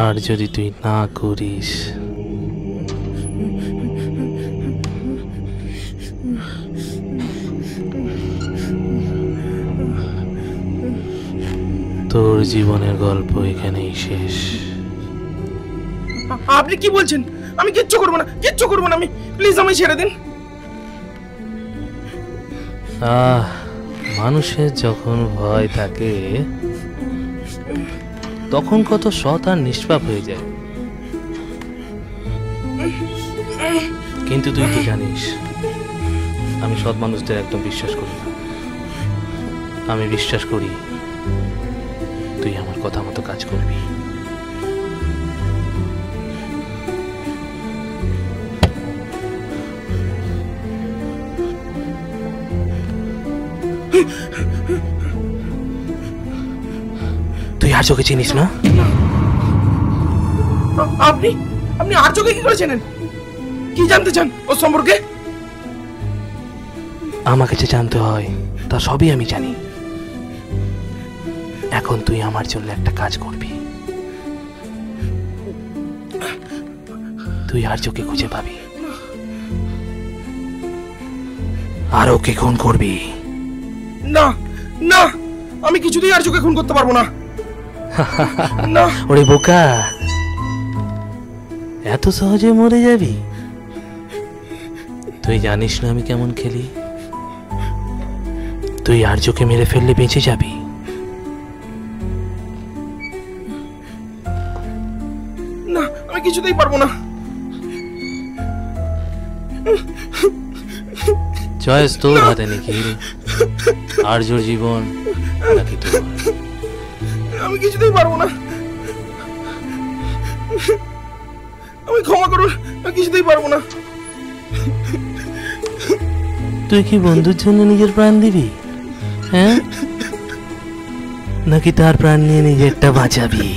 আর যদি তুই না করিস তোর জীবনের গল্প এখানেই শেষ। আপনি কি বলছেন? আমি কিচ্ছু করবো না, কিচ্ছু করবো না। আমি প্লিজ আমায় ছেড়ে দিন। মানুষের যখন ভয় থাকে তখন কত সৎ আর নিষ্পাপ হয়ে যায়। কিন্তু তুই তো জানিস আমি সৎ মানুষদের একদম বিশ্বাস করি না। আমি বিশ্বাস করি তুই আমার কথা মতো কাজ করবি। আর্যকে চিনিস না? আপনি আপনি আর্যকে কি করে চেনেন? কি জানতে চান ওর সম্পর্কে? আমাকে যে জানতে হয় তা সবই আমি জানি। এখন তুই আমার জন্য একটা কাজ করবি। তুই আর্যকে খুঁজে পাবি আর ওকে খুন করবি। না না, আমি কিছুতেই আর্যকে খুন করতে পারবো না। ওরে বোকা, এত সহজে মরে যাবি? তুই জানিস না আমি কেমন খেলি? তুই আর্যকে মেরে ফেললে বেঁচে যাবি। না, আমি কিছুতেই পারবো না। চয়েস তোর হাতে নিখিল, আর্যর জীবন নাকি তোর? আমি কিছুতেই পারবো না, আমি ক্ষমা করুন, আমি কিছুতেই পারবো না। তুই কি বন্ধুর জন্য নিজের প্রাণ দিবি, হ্যাঁ? নাকি তার প্রাণ নিয়ে নিজেরটা বাঁচাবি?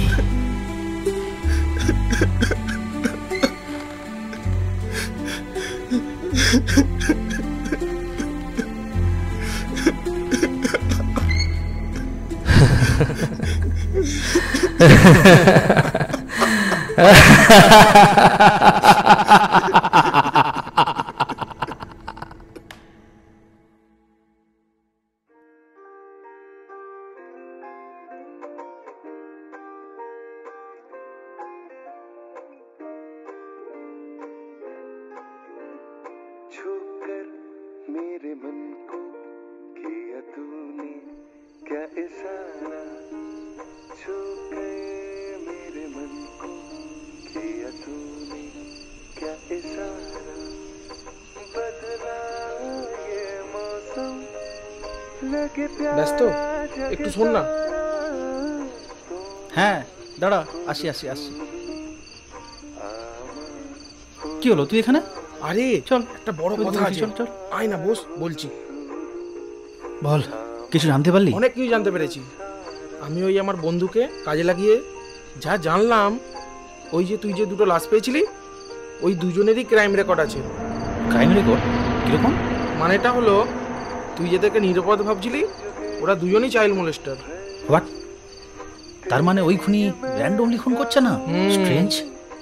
मेरे मन को किया तूने क्या इशारा, छू गए मेरे मन को किया तूने क्या इशारा, बदला ये मौसम लगे ব্যস্ত একটু শোন না। হ্যাঁ দাঁড়া, আসি আসি আসি। কি হলো, তুই এখানে? আরে চল, একটা বড় কথা আছে। চল চল, আয় না বস, বলছি। বল, কিছু জানতে পারলি? অনেক কিছু জানতে পেরেছি। আমি ওই আমার বন্ধুকে কাজে লাগিয়ে যা জানলাম, ওই যে তুই যে দুটো লাশ পেয়েছিলি, ওই দুজনেরই ক্রাইম রেকর্ড আছে। Crime record? কিরকম? মানেটা হলো, তুই যেদেরকে নিরাপদ ভাবছিলি ওরা দুজনই চাইল্ড মোলেস্টার। হোয়াট? তার মানে ওই খুনি র্যান্ডমলি খুন করছে না? স্ট্রেঞ্জ।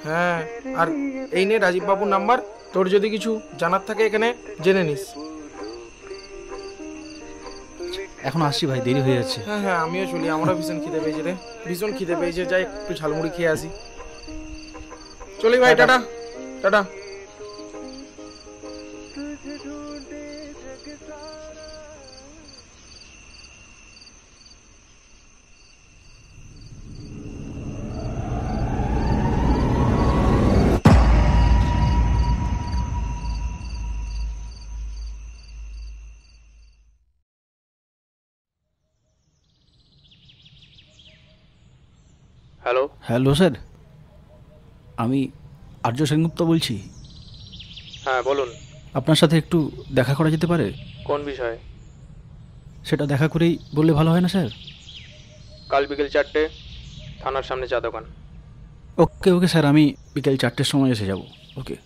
হ্যাঁ, আর এই নে রাজীব বাবুর নাম্বার, তোর যদি কিছু জানার থাকে এখানে জেনে নিস। এখন আসছি ভাই, দেরি হয়ে যাচ্ছে। হ্যাঁ হ্যাঁ, আমিও চলি, আমারও ভীষণ খিদে পেয়েছে রে, ভীষণ খিদে পেয়েছে। যাই একটু ঝালমুড়ি খেয়ে আসি। চলি ভাই, tata tata. Hello hello sir, আমি আর্য সেনগুপ্ত বলছি। হ্যাঁ বলুন। আপনার সাথে একটু দেখা করা যেতে পারে? কোন বিষয়ে? সেটা দেখা করেই বললে ভালো হয় না স্যার? কাল বিকেল 4টে, থানার সামনে চা দোকান। ওকে ওকে স্যার, আমি বিকেল 4টের সময় এসে যাব। ওকে।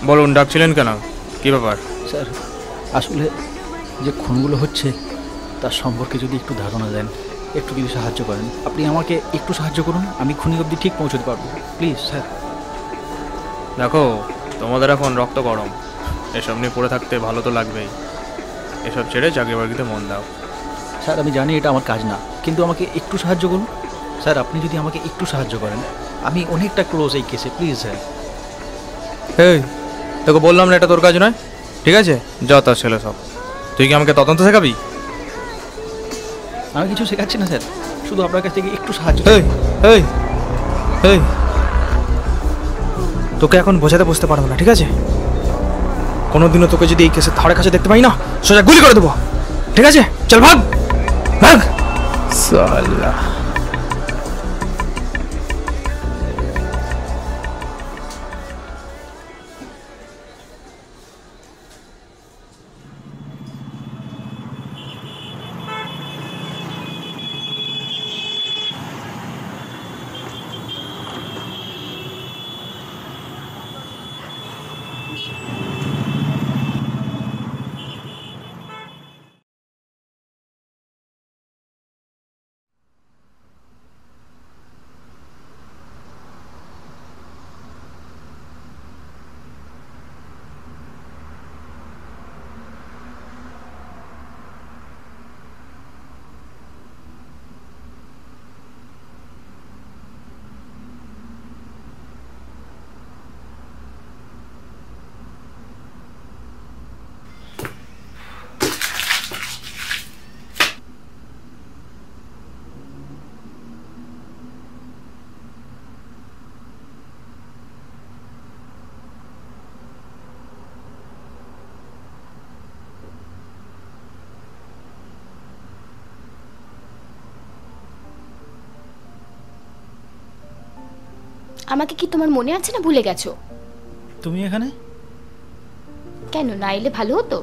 বলুন, ডাকছিলেন কেন? কী ব্যাপার? স্যার, আসলে যে খুনগুলো হচ্ছে তার সম্পর্কে যদি একটু ধারণা দেন, একটু যদি সাহায্য করেন। আপনি আমাকে একটু সাহায্য করুন, আমি খুনি অবধি ঠিক পৌঁছতে পারবো। Please sir. দেখো, তোমাদের এখন রক্ত গরম, এসব নিয়ে পড়ে থাকতে ভালো তো লাগবেই। এসব ছেড়ে চাকরি বাকরিতে মন দাও। স্যার, আমি জানি এটা আমার কাজ না, কিন্তু আমাকে একটু সাহায্য করুন স্যার। আপনি যদি আমাকে একটু সাহায্য করেন, আমি অনেকটা ক্লোজ এই কেসে, প্লিজ স্যার। এই তোকে বললাম না এটা তোর কাজ নয়, ঠিক আছে? যা তার ছেলে সব। তুই কি আমাকে তদন্ত শেখাবি? আমি কিছু শেখাচ্ছি না স্যার, শুধু আপনার কাছ থেকে একটু সাহায্য। এই এই এই তোকে এখন বোঝাতে বসতে পারবো না, ঠিক আছে? কোনোদিনও তোকে যদি এই কেসের ধারে কাছে দেখতে পাই না, সোজা গুলি করে দেবো, ঠিক আছে? চল ভাগ ভাগ সালা। আমাকে কি তোমার মনে আছে না ভুলে গেছো? তুমি এখানে কেন না এলে ভালো হতো?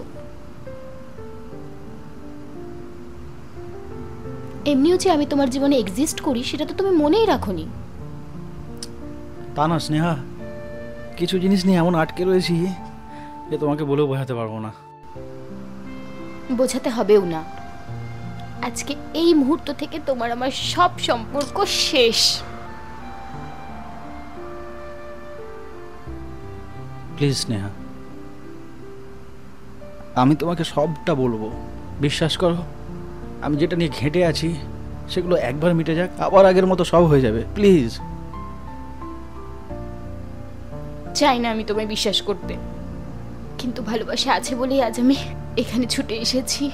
এমনিও যে আমি তোমার জীবনে এক্সিস্ট করি সেটা তো তুমি মনেই রাখোনি। তা না স্নেহা, কিছু জিনিস নিয়ে এমন আটকে রয়েছি যে তোমাকে বলেও বোঝাতে পারবো না। বোঝাতে হবেও না। আজকে এই মুহূর্ত থেকে তোমার আমার সব সম্পর্ক শেষ। প্লিজ স্নেহা, আমি তোমাকে সবটা বলবো, বিশ্বাস করো। আমি যেটা নিয়ে ঘেঁটে আছি সেগুলো একবার মিটে যাক, আবার আগের মতো সব হয়ে যাবে। প্লিজ। চাই না আমি তোমায় বিশ্বাস করতে, কিন্তু ভালোবাসা আছে বলেই আজ আমি এখানে ছুটে এসেছি।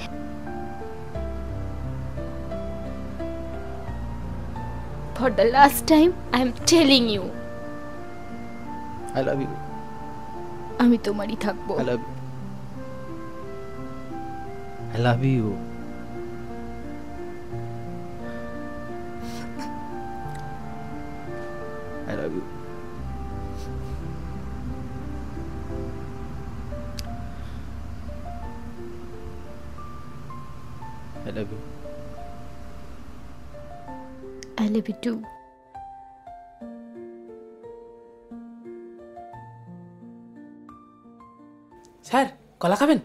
For the last time I am telling you, I love you. আমি তোমারই থাকবো। I love you. I love you. I love you. I love you. I love you too. Sir কলা খাবেন?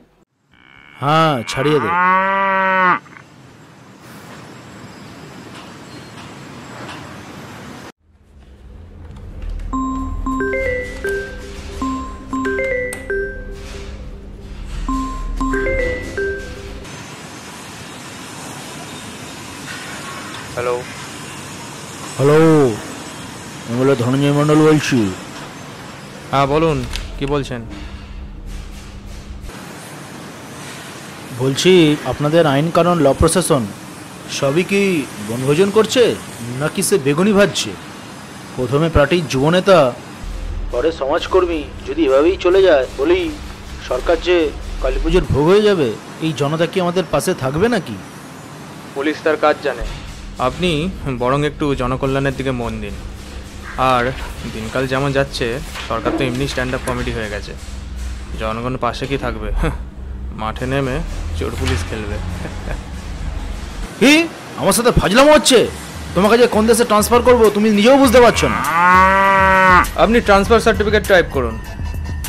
হ্যাঁ, ছাড়িয়ে দে। হ্যালো হ্যালো, আমি বলে ধনঞ্জয় মণ্ডল বলছি। হ্যাঁ বলুন, কি বলছেন? বলছি আপনাদের আইন কানুন ল প্রশাসন সবই কি বনভোজন করছে নাকি সে বেগুনি ভাজছে? প্রথমে পার্টির যুবনেতা, পরে সমাজকর্মী যদি এভাবেই চলে যায়, বলি সরকার যে কালী পুজোর ভোগ হয়ে যাবে, এই জনতা কি আমাদের পাশে থাকবে নাকি? পুলিশ তার কাজ জানে, আপনি বরং একটু জনকল্যাণের দিকে মন দিন। আর দিনকাল যেমন যাচ্ছে, সরকার তো এমনি স্ট্যান্ড আপ কমেডি হয়ে গেছে, জনগণ পাশে কি থাকবে? মাঠে নেমে চোর পুলিশ খেলবে। কি আমার সাথে ফাজলামো হচ্ছে? তোমাকে যে কোন দেশে ট্রান্সফার করবো তুমি নিজেও বুঝতে পারছো না। আপনি ট্রান্সফার সার্টিফিকেট টাইপ করুন,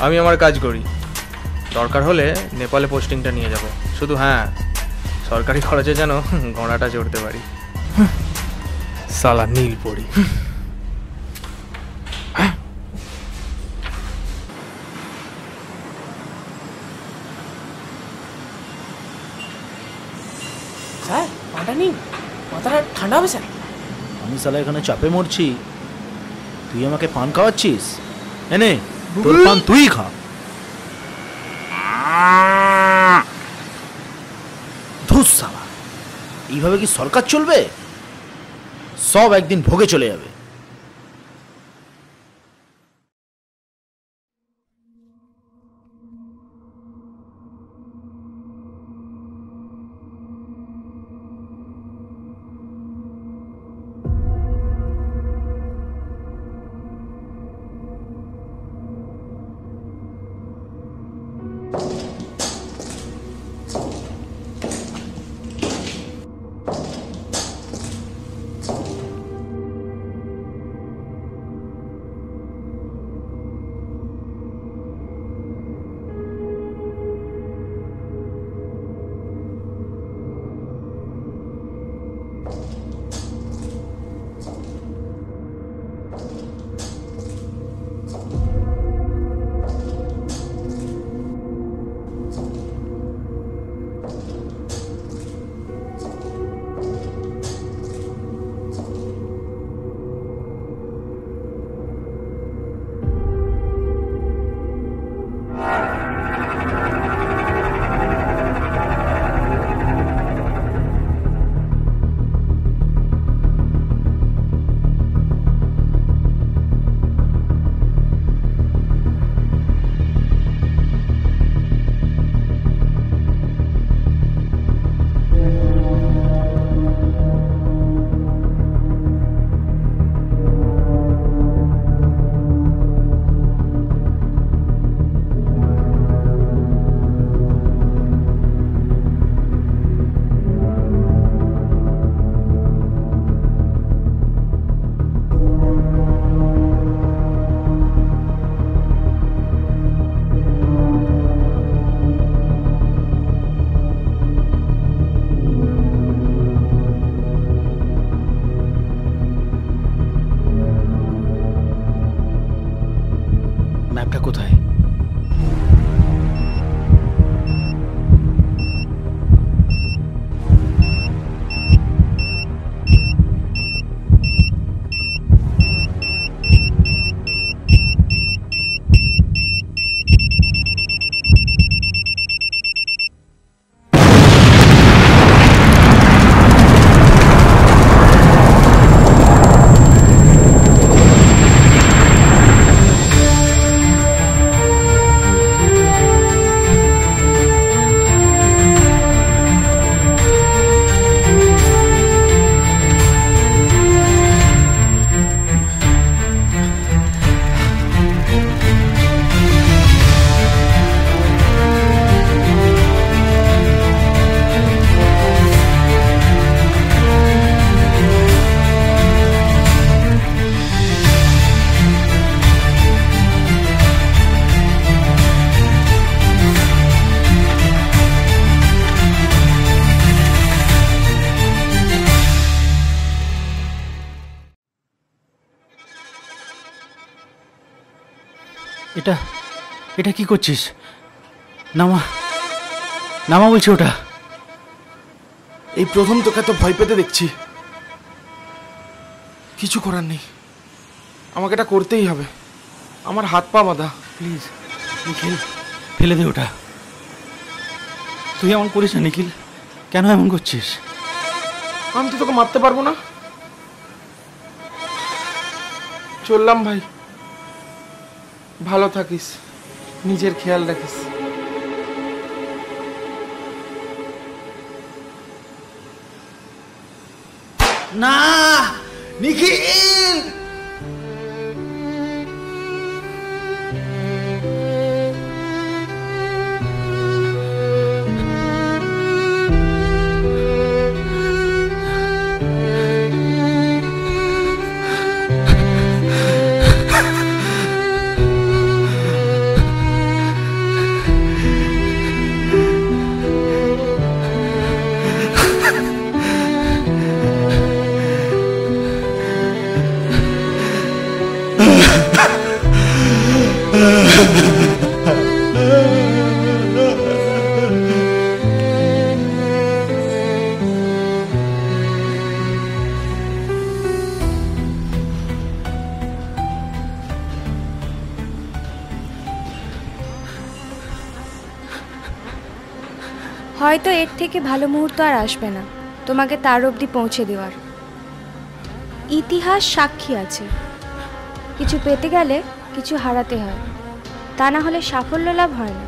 আমি আমার কাজ করি। দরকার হলে নেপালে পোস্টিংটা নিয়ে যাব, শুধু হ্যাঁ সরকারি খরচে যেন ঘোড়াটা চড়তে পারি। সালা নীল পড়ি। স্যার পাটা নিন। মাথাটা ঠান্ডা হবে স্যার। আমি সালা এখানে চাপে মরছি, তুই আমাকে পান খাওয়াচ্ছিস? এনে তোর পান তুই খা। ধুস সালা, এইভাবে কি সরকার চলবে? সব একদিন ভোগে চলে যাবে। ম্যাপটা কোথায়? এটা এটা কি করছিস? নামা নামা বলছি। ওটা এই প্রথম তোকে তো ভয় পেতে দেখছি। কিছু করার নেই, আমাকে এটা করতেই হবে। আমার হাত পা বাঁধা। প্লিজ নিখিল, ফেলে দে ওটা। তুই এমন করিস না নিখিল, কেন এমন করছিস? আমি তো তোকে মারতে পারবো না। চললাম ভাই, ভালো থাকিস, নিজের খেয়াল রাখিস। না নিখিল, হয়তো এর থেকে ভালো মুহূর্ত আর আসবে না তোমাকে তার অবধি পৌঁছে দেওয়ার। ইতিহাস সাক্ষী আছে, কিছু পেতে গেলে কিছু হারাতে হয়, তা না হলে সাফল্য লাভ হয় না।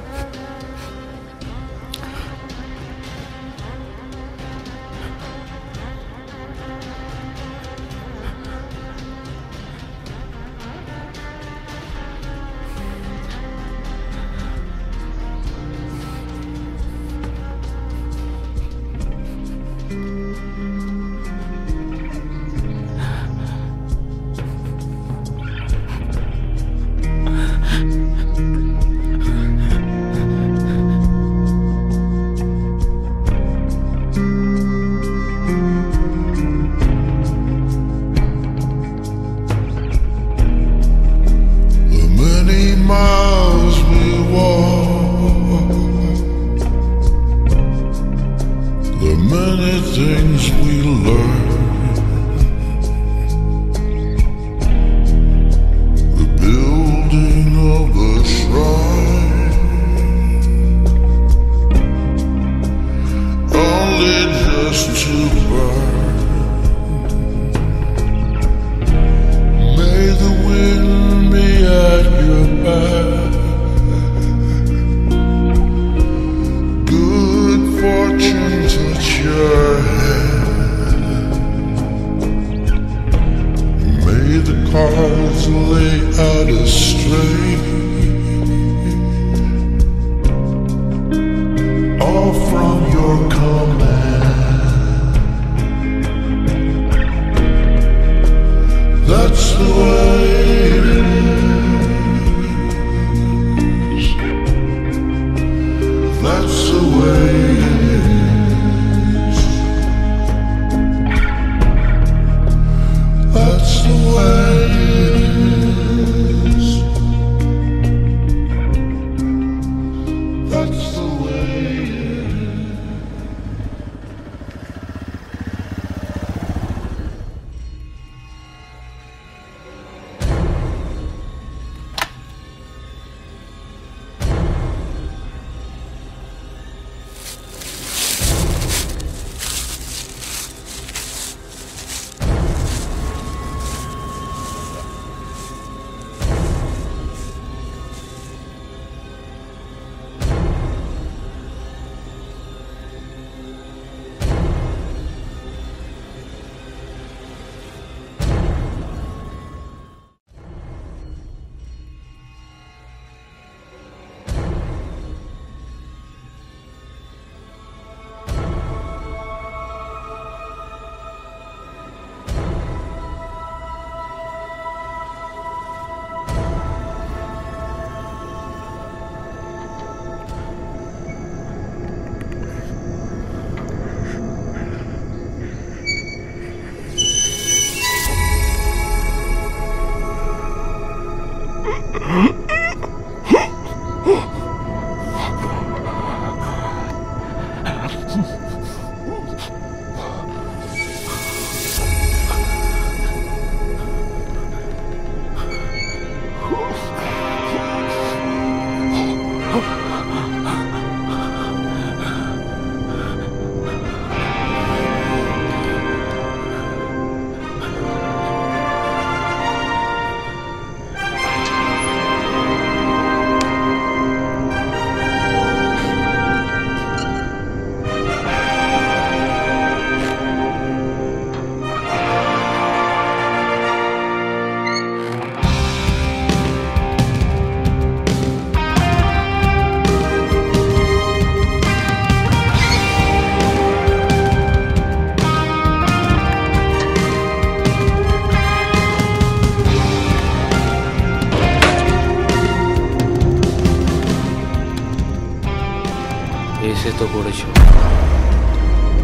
এসে তো পড়েছ,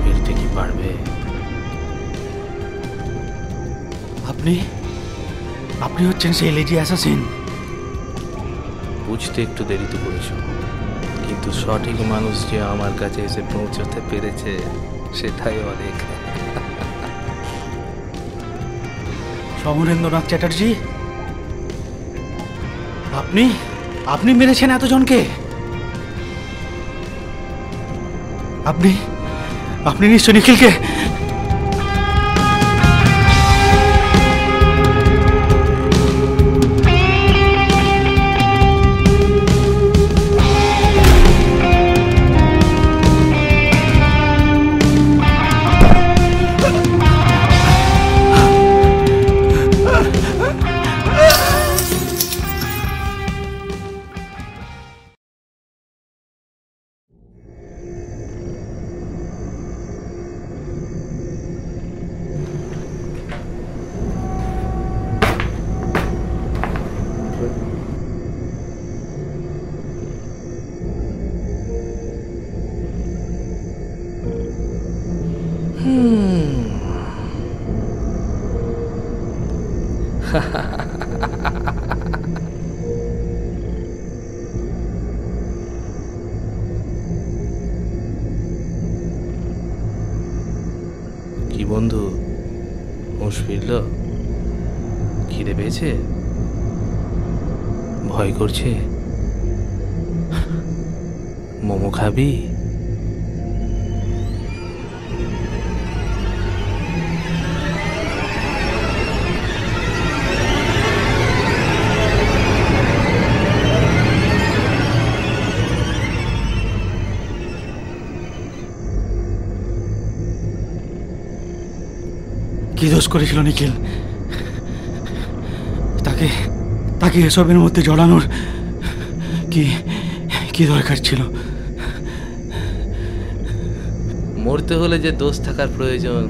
ফিরতে কি পারবে? আপনি আপনি হচ্ছেন সেই লেজি অ্যাসাসিন। বুঝতে একটু দেরি তো করেছ, কিন্তু সঠিক মানুষ যে আমার কাছে এসে পৌঁছতে পেরেছে সেটাই অনেক। সমরেন্দ্রনাথ চ্যাটার্জি, আপনি আপনি মেরেছেন এতজনকে? আপনি আপনি নিশ্চয় নিখিলকে কি বন্ধু, হুঁশ ফিরল? খিদে পেয়েছে? ভয় করছে? মোমো খাবি? কি দোষ করেছিল নিখিল? তাকে তাকে এসবের মধ্যে জড়ানোর কি কি দরকার ছিল? মরতে হলে যে দোষ থাকার প্রয়োজন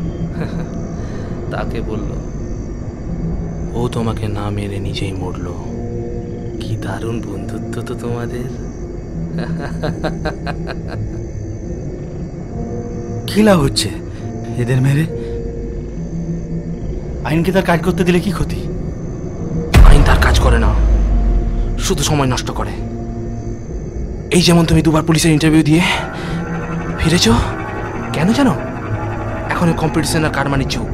তাকে বলল। ও তোমাকে না মেরে নিজেই মরল। কি দারুণ বন্ধুত্ব তো তোমাদের। কি লাভ হচ্ছে এদের মেরে? আইনকে তার কাজ করতে দিলে কি ক্ষতি? আইন তার কাজ করে না, শুধু সময় নষ্ট করে। এই যেমন তুমি দুবার পুলিশের ইন্টারভিউ দিয়ে ফিরেছ, কেন জানো? এখন কম্পিটিশন আর কারমানির যুগ।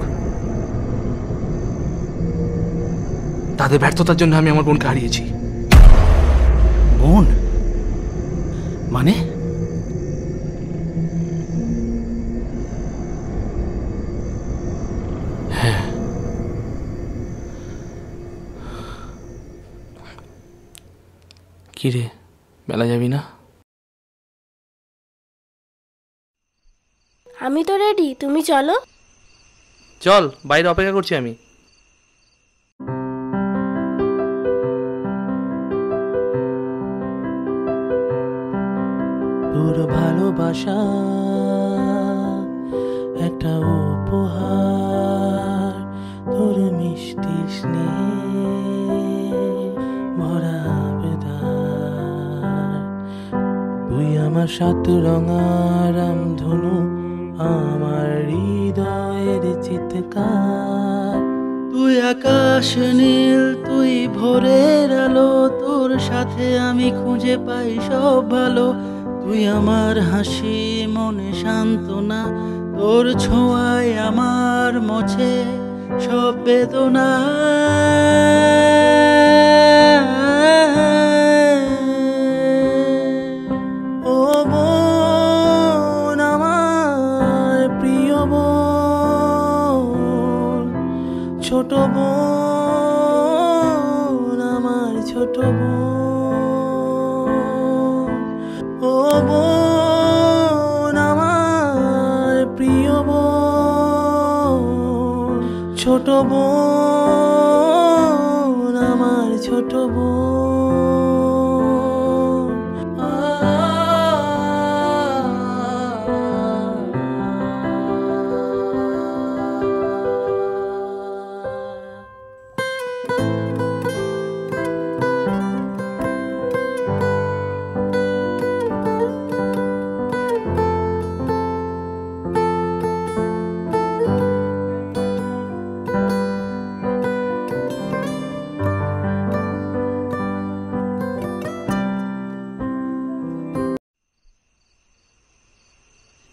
তাদের ব্যর্থতার জন্য আমি আমার বোনকে হারিয়েছি। বোন মানে? হ্যাঁ, কি রে, মেলা যাবি না? আমি তো রেডি, তুমি চলো। চল, বাইরে অপেক্ষা করছি আমি। তোর ভালোবাসা একটা উপহার, তোর মিষ্টি স্নেহ ভরা আবেদন। তুই আমার সাত রঙা রামধনু, আমার হৃদয়ের চিৎকার। তুই আকাশ নীল, তুই ভোরের আলো, তোর সাথে আমি খুঁজে পাই সব ভালো। তুই আমার হাসি, মনে সান্ত্বনা, তোর ছোঁয়ায় আমার মোছে সব বেদনা। ও বোন, আমার প্রিয় বোন, ছোট বোন, আমার ছোট বোন। ও বোন, আমার প্রিয় বোন, ছোট বোন, আমার ছোট বোন।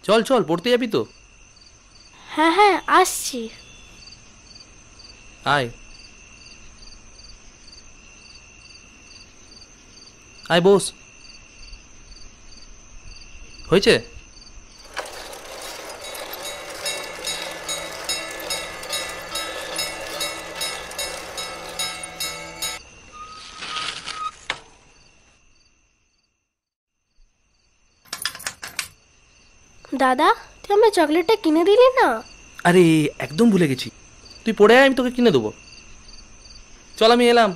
চল চল, পড়তে যাবি তো? হ্যাঁ হ্যাঁ, আসছি। আয় আয়, বস। হয়েছে? দাদা, তুই আমার চকলেটটা কিনে দিলি না? আরে একদম ভুলে গেছি, তুই পড়ে আয়, আমি তোকে কিনে দেবো। চল আমি এলাম।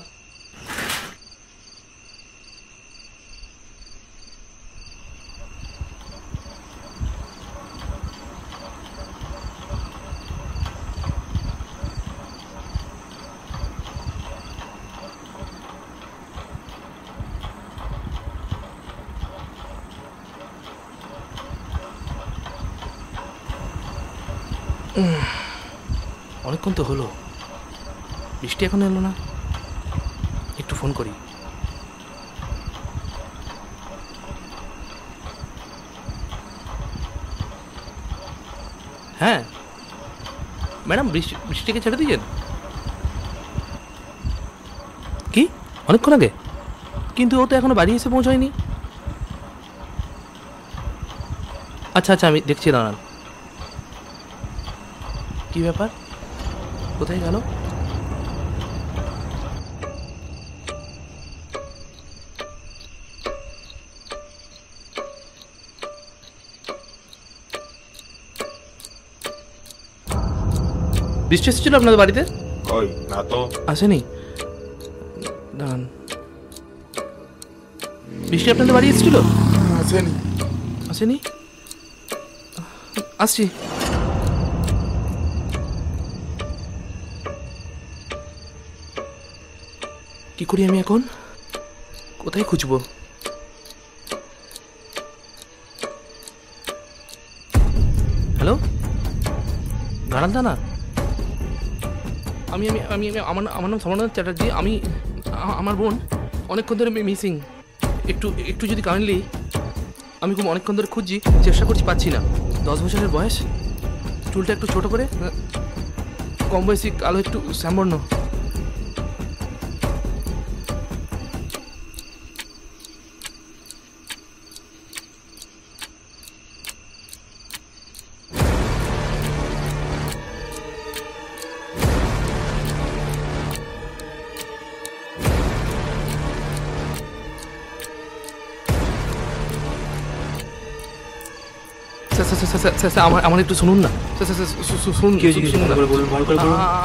অনেকক্ষণ তো হলো, বৃষ্টি এখন এলো না, একটু ফোন করি। হ্যাঁ ম্যাডাম, বৃষ্টিকে ছেড়ে দিয়েছেন কি অনেকক্ষণ আগে? কিন্তু ও তো এখনো বাড়ি এসে পৌঁছায়নি। আচ্ছা আচ্ছা, আমি দেখছি, দাঁড়ান। কি ব্যাপার, কোথায় গেল? বৃষ্টি এসেছিল আপনাদের বাড়িতে? ওই না তো, আসেনি। দাঁড়ান, বৃষ্টি আপনাদের বাড়ি এসেছিল? আসেনি। আসেনি? আসছি। কি করি আমি এখন, কোথায় খুঁজবো? হ্যালো, দাঁড়ান দাঁড়া, আমি আমি আমি আমার নাম সমরনাথ চ্যাটার্জি। আমার বোন অনেকক্ষণ ধরে মিসিং। একটু যদি কাইন্ডলি, আমি খুব অনেকক্ষণ ধরে খুঁজছি, চেষ্টা করছি, পাচ্ছি না। 10 বছরের বয়স, চুলটা একটু ছোট করে, কম বয়সী, কালো, একটু শ্যামবর্ণ। আমার একটু শুনুন না, শুনুন।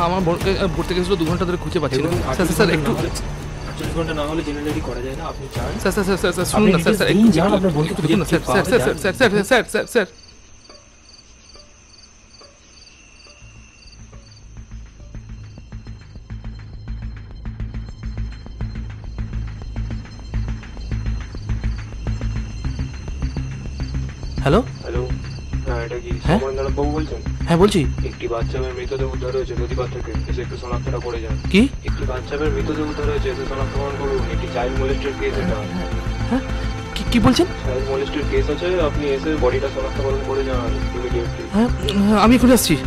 আমার বোনকে ভর্তি গেছিল, 2 ঘন্টা ধরে খুঁজে পাচ্ছি না। স্যার একটু 48 ঘন্টা না হলে জেনারেলি করা যায় না। আপনি চান? স্যার শুনুন না, স্যার একটু যান, আপনার বোনকে একটু দেখুন না। স্যার হ্যালো হ্যালো, হ্যাঁ এটা কি সমরেন্দ্রনাথ বাবু বলছেন? হ্যাঁ বলছি। একটি বাচ্চা মেয়ের মৃতদেহ উদ্ধার হয়েছে নদীপাড় থেকে, এসে একটু শনাক্তটা করে যান। কি? একটি বাচ্চা মেয়ের মৃতদেহ উদ্ধার হয়েছে, এসে শনাক্তকরণ করুন। একটি চাইল্ড মোলেস্টেড কেস এটা। হ্যাঁ কি বলছেন? চাইল্ড মোলেস্টেড কেস আছে, আপনি এসে বডিটা শনাক্তকরণ করে যান ইমিডিয়েটলি। হ্যাঁ আমি এখন আসছি।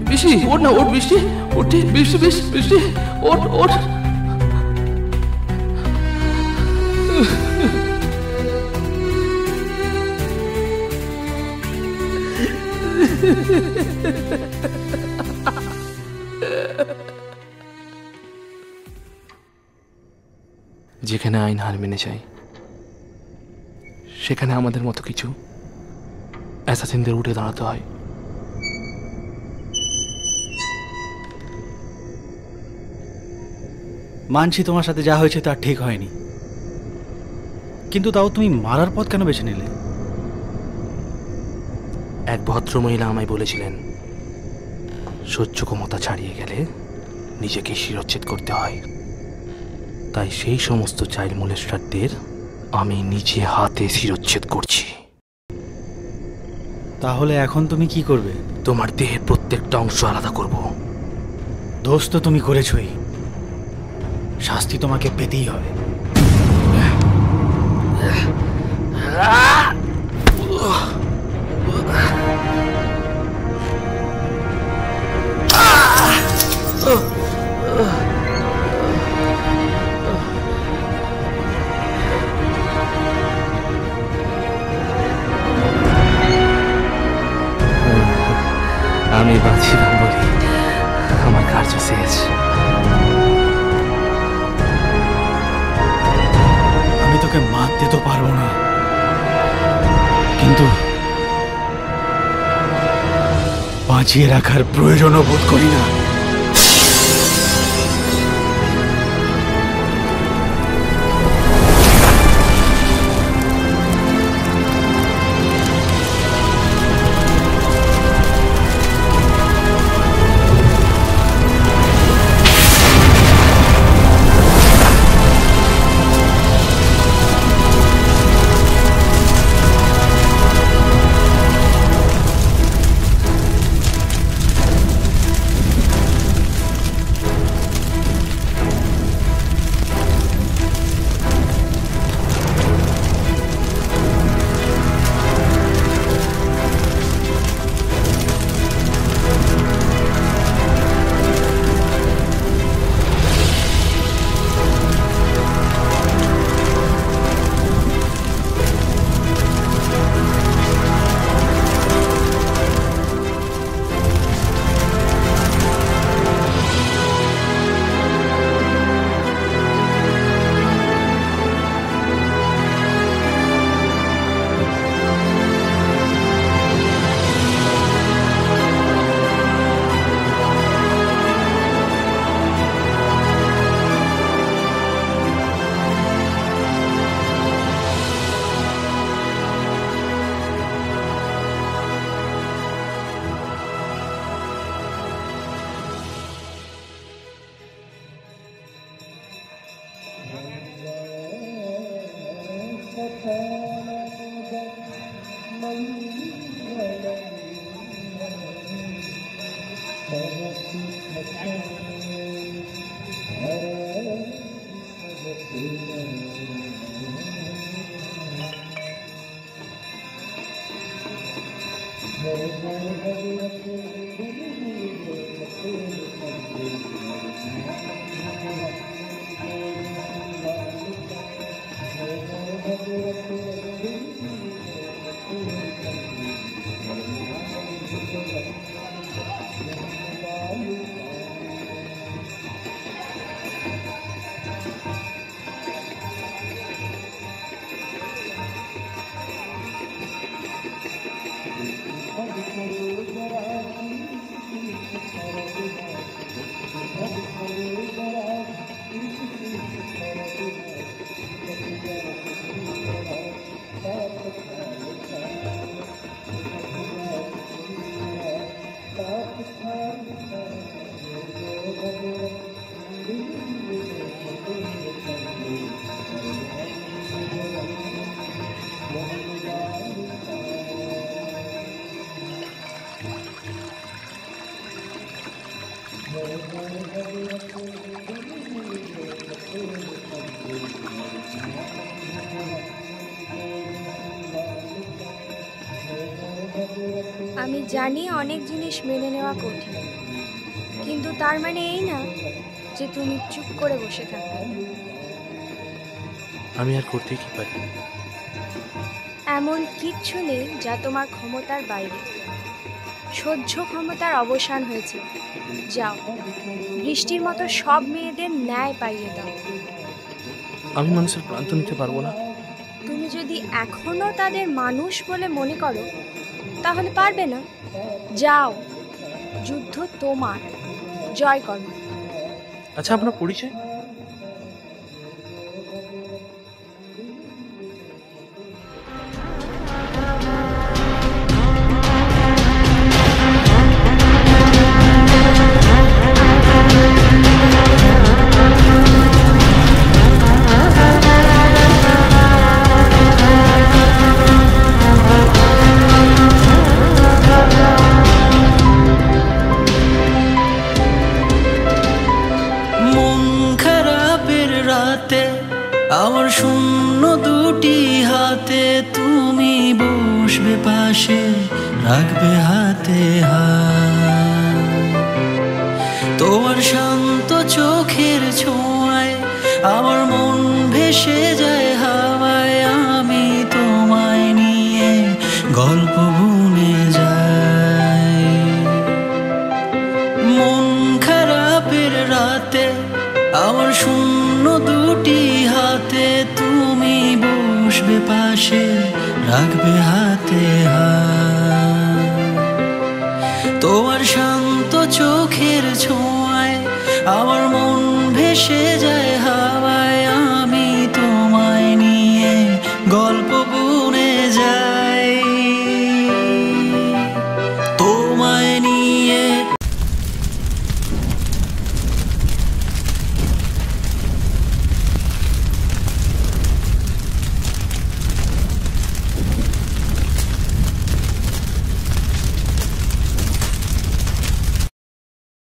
বৃষ্টি ওঠ না, ওঠ বৃষ্টি, ওঠে বৃষ্টি ওঠ। যেখানে আইন হার মেনে যায়, সেখানে আমাদের মতো কিছু অ্যাসাসিনদের উঠে দাঁড়াতে হয়। মানছি তোমার সাথে যা হয়েছে তা ঠিক হয়নি, কিন্তু তাও তুমি মারার পথ কেন বেছে নিলে? এক ভদ্রমহিলা আমায় বলেছিলেন সহ্য ক্ষমতা ছাড়িয়ে গেলে নিজেকে শিরচ্ছেদ করতে হয়। তাই সেই সমস্ত চাইল্ড মোলেস্টারদের আমি নিজে হাতে শিরচ্ছেদ করছি। তাহলে এখন তুমি কি করবে? তোমার দেহের প্রত্যেকটা অংশ আলাদা করব। দোষ তো তুমি করেছই, শাস্তি তোমাকে পেতেই হবে। আমি বাঁচিলাম বলে আমার কার্য শেষ। আমি তোকে মারতে তো পারবো না, কিন্তু বাঁচিয়ে রাখার প্রয়োজনও বোধ করি না। আমি জানি অনেক জিনিস মেনে নেওয়া কঠিন, কিন্তু তার মানে এই না যে তুমি চুপ করে বসে থাকবে। আমি আর করতে কি পারি? এমন কিচ্ছু নেই যা তোমার ক্ষমতার বাইরে। সহ্য ক্ষমতার অবসান হয়েছে। যাও, বৃষ্টির মতো সব মেয়েদের ন্যায় পাইয়ে দাও। আমি মানুষের প্রাণ তো নিতে পারবো না। তুমি যদি এখনো তাদের মানুষ বলে মনে করো তাহলে পারবে না। যাও, যুদ্ধ তোমার, জয় করো। আচ্ছা, আপনার পরিচয়? তুমি বসবে পাশে, রাখবে হাতে হাত। তোমার শান্ত চোখের ছোঁয়ায় আমার মন ভেসে যায় হাওয়ায়। আমি তোমায় নিয়ে গল্প বুনে যাই। মন খারাপের রাতে আমার শূন্য দুটি হাতে, তুমি বসবে পাশে, রাখবে হাতে হাত। তোমার শান্ত চোখের ছোঁয়ায় আমার মন ভেসে